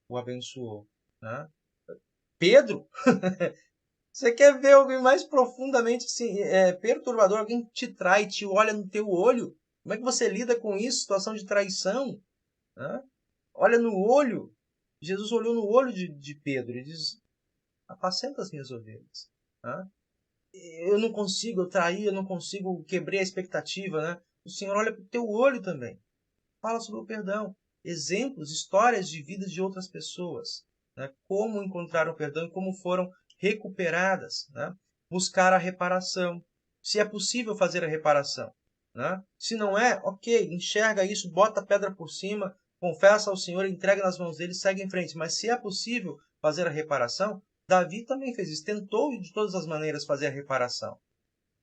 o abençoou, né? Pedro, você quer ver alguém mais profundamente assim, perturbador? Alguém te trai, te olha no teu olho. Como é que você lida com isso? Situação de traição, né? Olha no olho. Jesus olhou no olho de Pedro e diz: apacenta as minhas ovelhas, né? Eu não consigo, eu traí, eu não consigo, quebrei a expectativa, né? O Senhor olha para o teu olho também. Fala sobre o perdão. Exemplos, histórias de vida de outras pessoas, né? Como encontraram o perdão e como foram recuperadas, né? Buscar a reparação. Se é possível fazer a reparação, né? Se não é, ok, enxerga isso, bota a pedra por cima, confessa ao Senhor, entrega nas mãos dele, segue em frente. Mas se é possível fazer a reparação, Davi também fez isso, tentou de todas as maneiras fazer a reparação.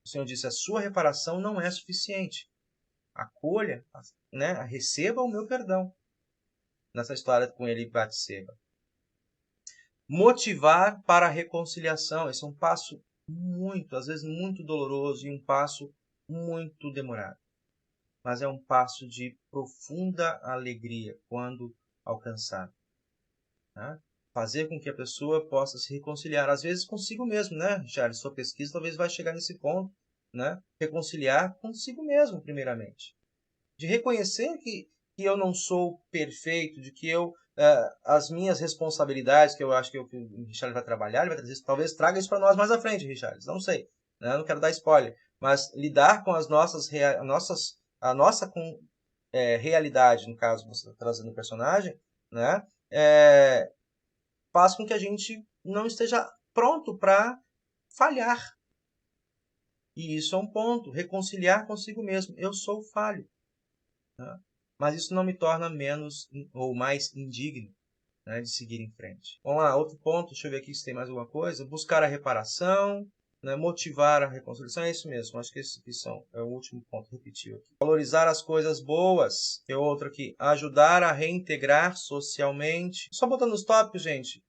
O Senhor disse: a sua reparação não é suficiente. Acolha, né? Receba o meu perdão. Nessa história com ele e Batseba. motivar para a reconciliação. Esse é um passo às vezes muito doloroso e um passo muito demorado. Mas é um passo de profunda alegria quando alcançado. Né? Fazer com que a pessoa possa se reconciliar, às vezes consigo mesmo, né, Charles? Sua pesquisa talvez vai chegar nesse ponto, né? Reconciliar consigo mesmo, primeiramente. De reconhecer que eu não sou perfeito, de que as minhas responsabilidades, que eu acho que o Richard vai trabalhar, ele vai trazer isso, talvez traga isso para nós mais à frente, Richard, não sei, né? Não quero dar spoiler, mas lidar com a nossa realidade, no caso, você está trazendo o personagem, né? Faz com que a gente não esteja pronto para falhar. E isso é um ponto, reconciliar consigo mesmo. Eu sou falho. Né? Mas isso não me torna menos ou mais indigno, né, de seguir em frente. Vamos lá, outro ponto, deixa eu ver aqui se tem mais alguma coisa. Buscar a reparação, né, motivar a reconciliação, é isso mesmo. Acho que esse aqui é o último ponto, repetiu aqui. Valorizar as coisas boas, tem outro aqui. Ajudar a reintegrar socialmente. Só botando os tópicos, gente.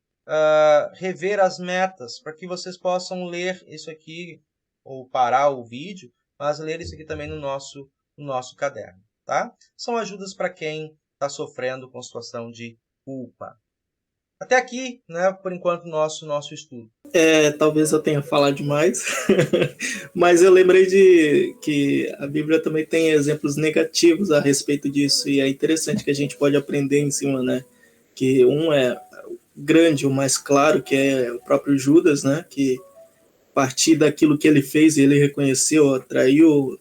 Rever as metas, para que vocês possam ler isso aqui, ou parar o vídeo, mas ler isso aqui também no nosso caderno. Tá? São ajudas para quem está sofrendo com situação de culpa. Até aqui, né, por enquanto, nosso estudo. Talvez eu tenha falado demais, mas eu lembrei de que a Bíblia também tem exemplos negativos a respeito disso, e é interessante que a gente pode aprender em cima, né? Que um é grande, o mais claro, que é o próprio Judas, né? Que a partir daquilo que ele fez, ele reconheceu, traiu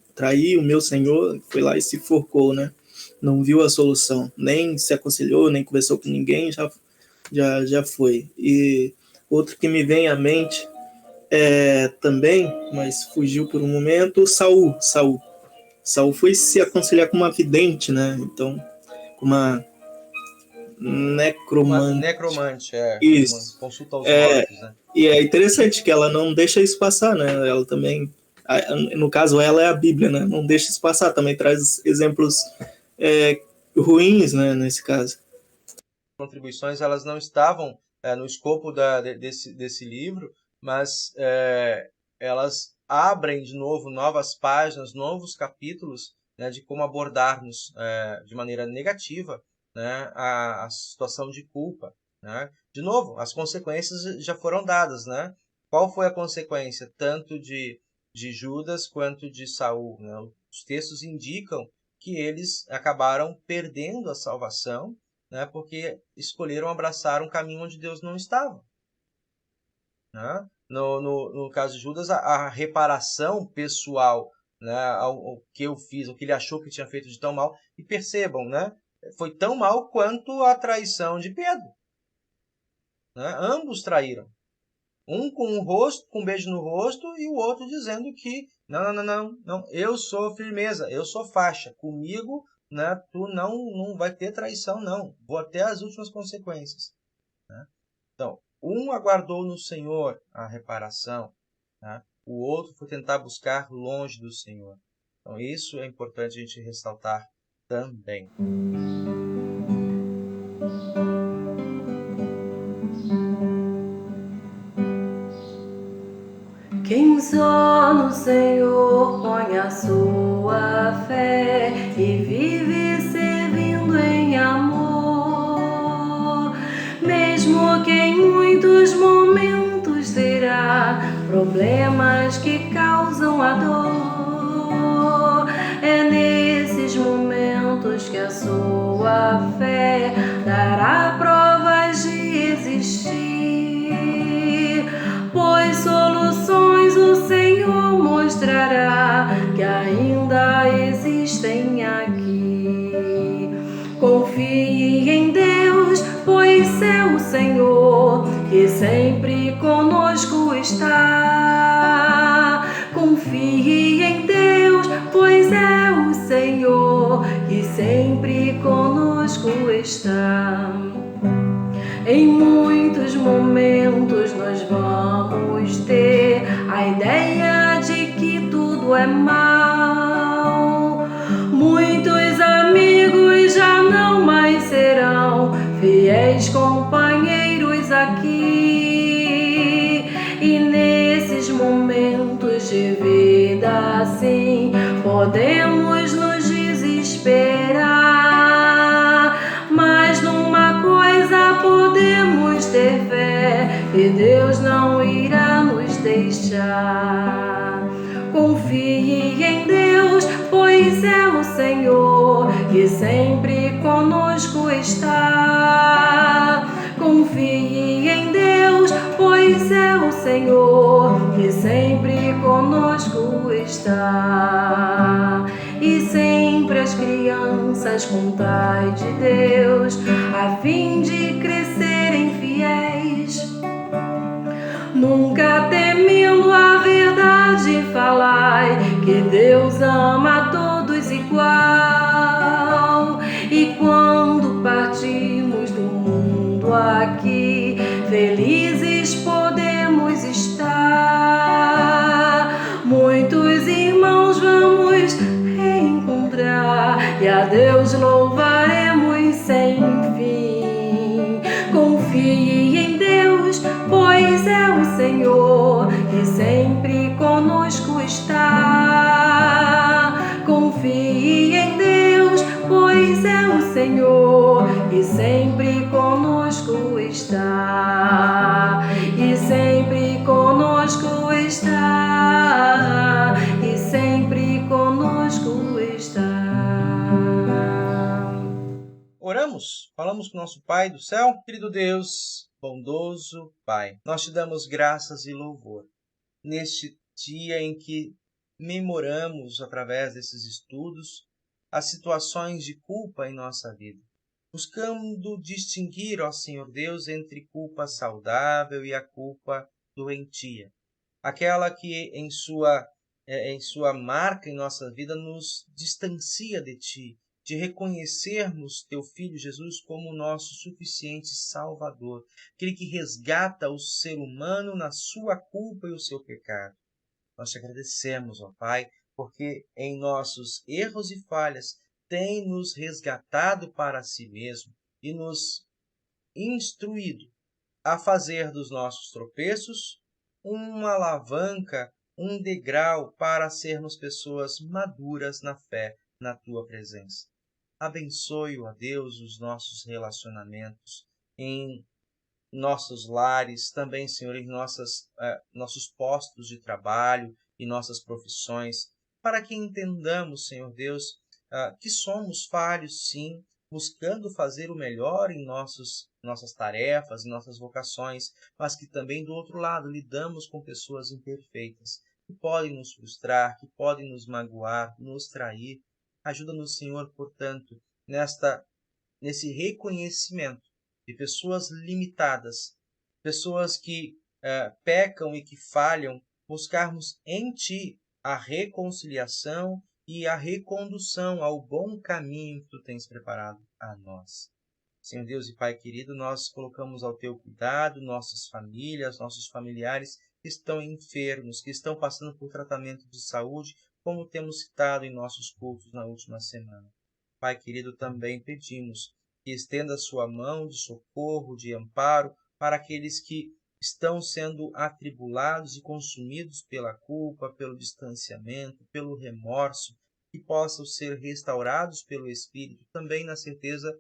o meu Senhor, foi lá e se forcou, né? Não viu a solução, nem se aconselhou, nem conversou com ninguém, já foi. E outro que me vem à mente também, mas fugiu por um momento, Saul foi se aconselhar com uma vidente, né? Então, com uma necromante. Uma necromante, Isso. Consulta aos mortos, né? E é interessante que ela não deixa isso passar, né? Ela também, no caso, ela é a Bíblia, né? Não deixa isso passar, também traz exemplos ruins, né? Nesse caso. Contribuições, elas não estavam no escopo desse livro, mas elas abrem de novo novas páginas, novos capítulos, né, de como abordarmos de maneira negativa, né, a situação de culpa. Né? De novo, as consequências já foram dadas. Né? Qual foi a consequência tanto de Judas quanto de Saul? Né? Os textos indicam que eles acabaram perdendo a salvação, né, porque escolheram abraçar um caminho onde Deus não estava. Né? No caso de Judas, a reparação pessoal, né, ao que eu fiz, o que ele achou que tinha feito de tão mal, e percebam, né, foi tão mal quanto a traição de Pedro. Né? Ambos traíram. Um com um beijo no rosto, e o outro dizendo que não, eu sou firmeza, eu sou faixa, comigo, né, tu não vai ter traição, não. Vou até as últimas consequências. Né? Então, um aguardou no Senhor a reparação, né? O outro foi tentar buscar longe do Senhor. Então, isso é importante a gente ressaltar também. Quem só no Senhor põe a sua fé e vive servindo em amor, mesmo que em muitos momentos terá problemas que causam a dor, é nesses momentos que a sua fé dará provas de existir, pois soluções o Senhor mostrará que ainda existem aqui. Confie em Deus, pois é o Senhor que sempre conosco está. Confie em Deus, pois é o Senhor que sempre conosco está. Em muitos momentos nós vamos ter a ideia de que tudo é mal. Muitos amigos já não mais serão fiéis companheiros aqui. momentos de vida assim podemos nos desesperar, mas numa coisa podemos ter fé, que Deus não irá nos deixar. Confie em Deus, pois é o Senhor que sempre conosco está. Confie em Deus, pois é o Senhor que sempre conosco está. E sempre as crianças com Pai de Deus, a fim de crescerem fiéis, nunca temendo a verdade falai, que Deus ama a todos igual. E quando partimos do mundo aqui, felizes podemos estar. Muitos irmãos vamos reencontrar, e a Deus louvaremos sem fim. Confie em Deus, pois é o Senhor que sempre conosco está. Confie em Deus, pois é o Senhor que sempre conosco está. E sempre conosco está. E sempre conosco está. Oramos, falamos com o nosso Pai do céu. Querido Deus, bondoso Pai, nós te damos graças e louvor neste dia em que memoramos, através desses estudos, as situações de culpa em nossa vida, buscando distinguir, ó Senhor Deus, entre culpa saudável e a culpa doentia, aquela que em sua marca em nossa vida nos distancia de Ti, de reconhecermos Teu Filho Jesus como nosso suficiente Salvador, aquele que resgata o ser humano na sua culpa e o seu pecado. Nós te agradecemos, ó Pai, porque em nossos erros e falhas tem nos resgatado para si mesmo e nos instruído a fazer dos nossos tropeços uma alavanca, um degrau para sermos pessoas maduras na fé, na Tua presença. Abençoe, ó Deus, os nossos relacionamentos em nossos lares, também, Senhor, em nossos postos de trabalho e nossas profissões, para que entendamos, Senhor Deus, que somos falhos, sim, buscando fazer o melhor em nossas tarefas, em nossas vocações, mas que também, do outro lado, lidamos com pessoas imperfeitas, que podem nos frustrar, que podem nos magoar, nos trair. Ajuda-nos, Senhor, portanto, nesse reconhecimento de pessoas limitadas, pessoas que pecam e que falham, buscarmos em Ti a reconciliação e a recondução ao bom caminho que Tu tens preparado a nós. Senhor Deus e Pai querido, nós colocamos ao Teu cuidado nossas famílias, nossos familiares que estão enfermos, que estão passando por tratamento de saúde, como temos citado em nossos cultos na última semana. Pai querido, também pedimos que estenda a sua mão de socorro, de amparo, para aqueles que estão sendo atribulados e consumidos pela culpa, pelo distanciamento, pelo remorso, que possam ser restaurados pelo Espírito, também na certeza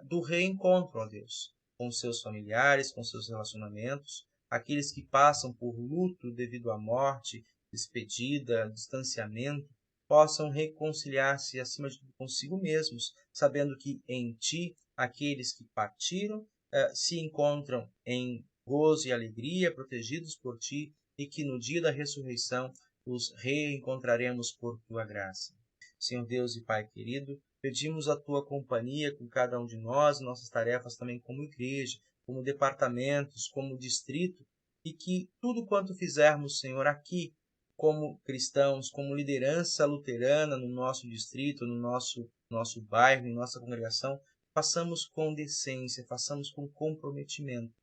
do reencontro, ó Deus, com seus familiares, com seus relacionamentos, aqueles que passam por luto devido à morte, despedida, distanciamento, possam reconciliar-se acima de tudo consigo mesmos, sabendo que em Ti, aqueles que partiram, se encontram em gozo e alegria, protegidos por Ti, e que no dia da ressurreição os reencontraremos por Tua graça. Senhor Deus e Pai querido, pedimos a Tua companhia com cada um de nós, nossas tarefas também como igreja, como departamentos, como distrito, e que tudo quanto fizermos, Senhor, aqui, como cristãos, como liderança luterana no nosso distrito, no nosso bairro, em nossa congregação, façamos com decência, façamos com comprometimento,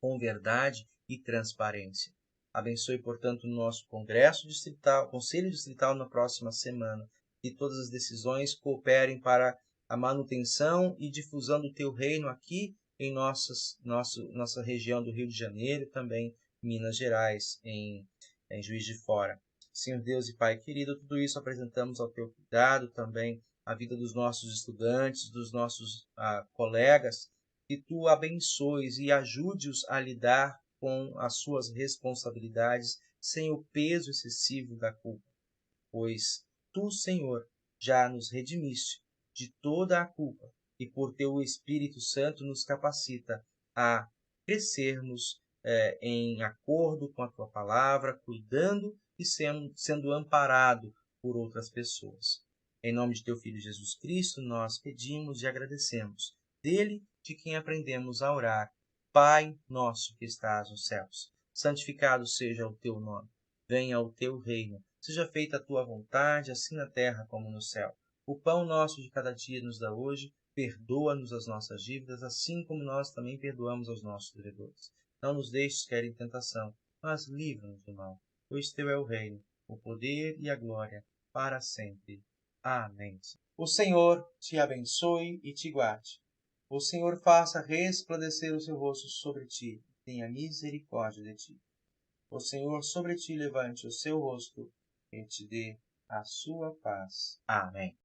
com verdade e transparência. Abençoe, portanto, o nosso congresso distrital, conselho distrital na próxima semana, que todas as decisões cooperem para a manutenção e difusão do Teu reino aqui em nossa região do Rio de Janeiro, também Minas Gerais, em Juiz de Fora. Senhor Deus e Pai querido, tudo isso apresentamos ao teu cuidado, também a vida dos nossos estudantes, dos nossos colegas, que tu abençoes e ajude-os a lidar com as suas responsabilidades sem o peso excessivo da culpa, pois tu, Senhor, já nos redimiste de toda a culpa e por teu Espírito Santo nos capacita a crescermos em acordo com a tua palavra, cuidando e sendo amparado por outras pessoas. Em nome de teu Filho Jesus Cristo, nós pedimos e agradecemos. Dele, de quem aprendemos a orar. Pai nosso que estás nos céus, santificado seja o teu nome. Venha o teu reino. Seja feita a tua vontade, assim na terra como no céu. O pão nosso de cada dia nos dá hoje. Perdoa-nos as nossas dívidas, assim como nós também perdoamos aos nossos devedores. Não nos deixes cair em tentação, mas livra-nos do mal. Pois teu é o reino, o poder e a glória, para sempre. Amém. O Senhor te abençoe e te guarde. O Senhor faça resplandecer o seu rosto sobre ti, e tenha misericórdia de ti. O Senhor sobre ti levante o seu rosto e te dê a sua paz. Amém.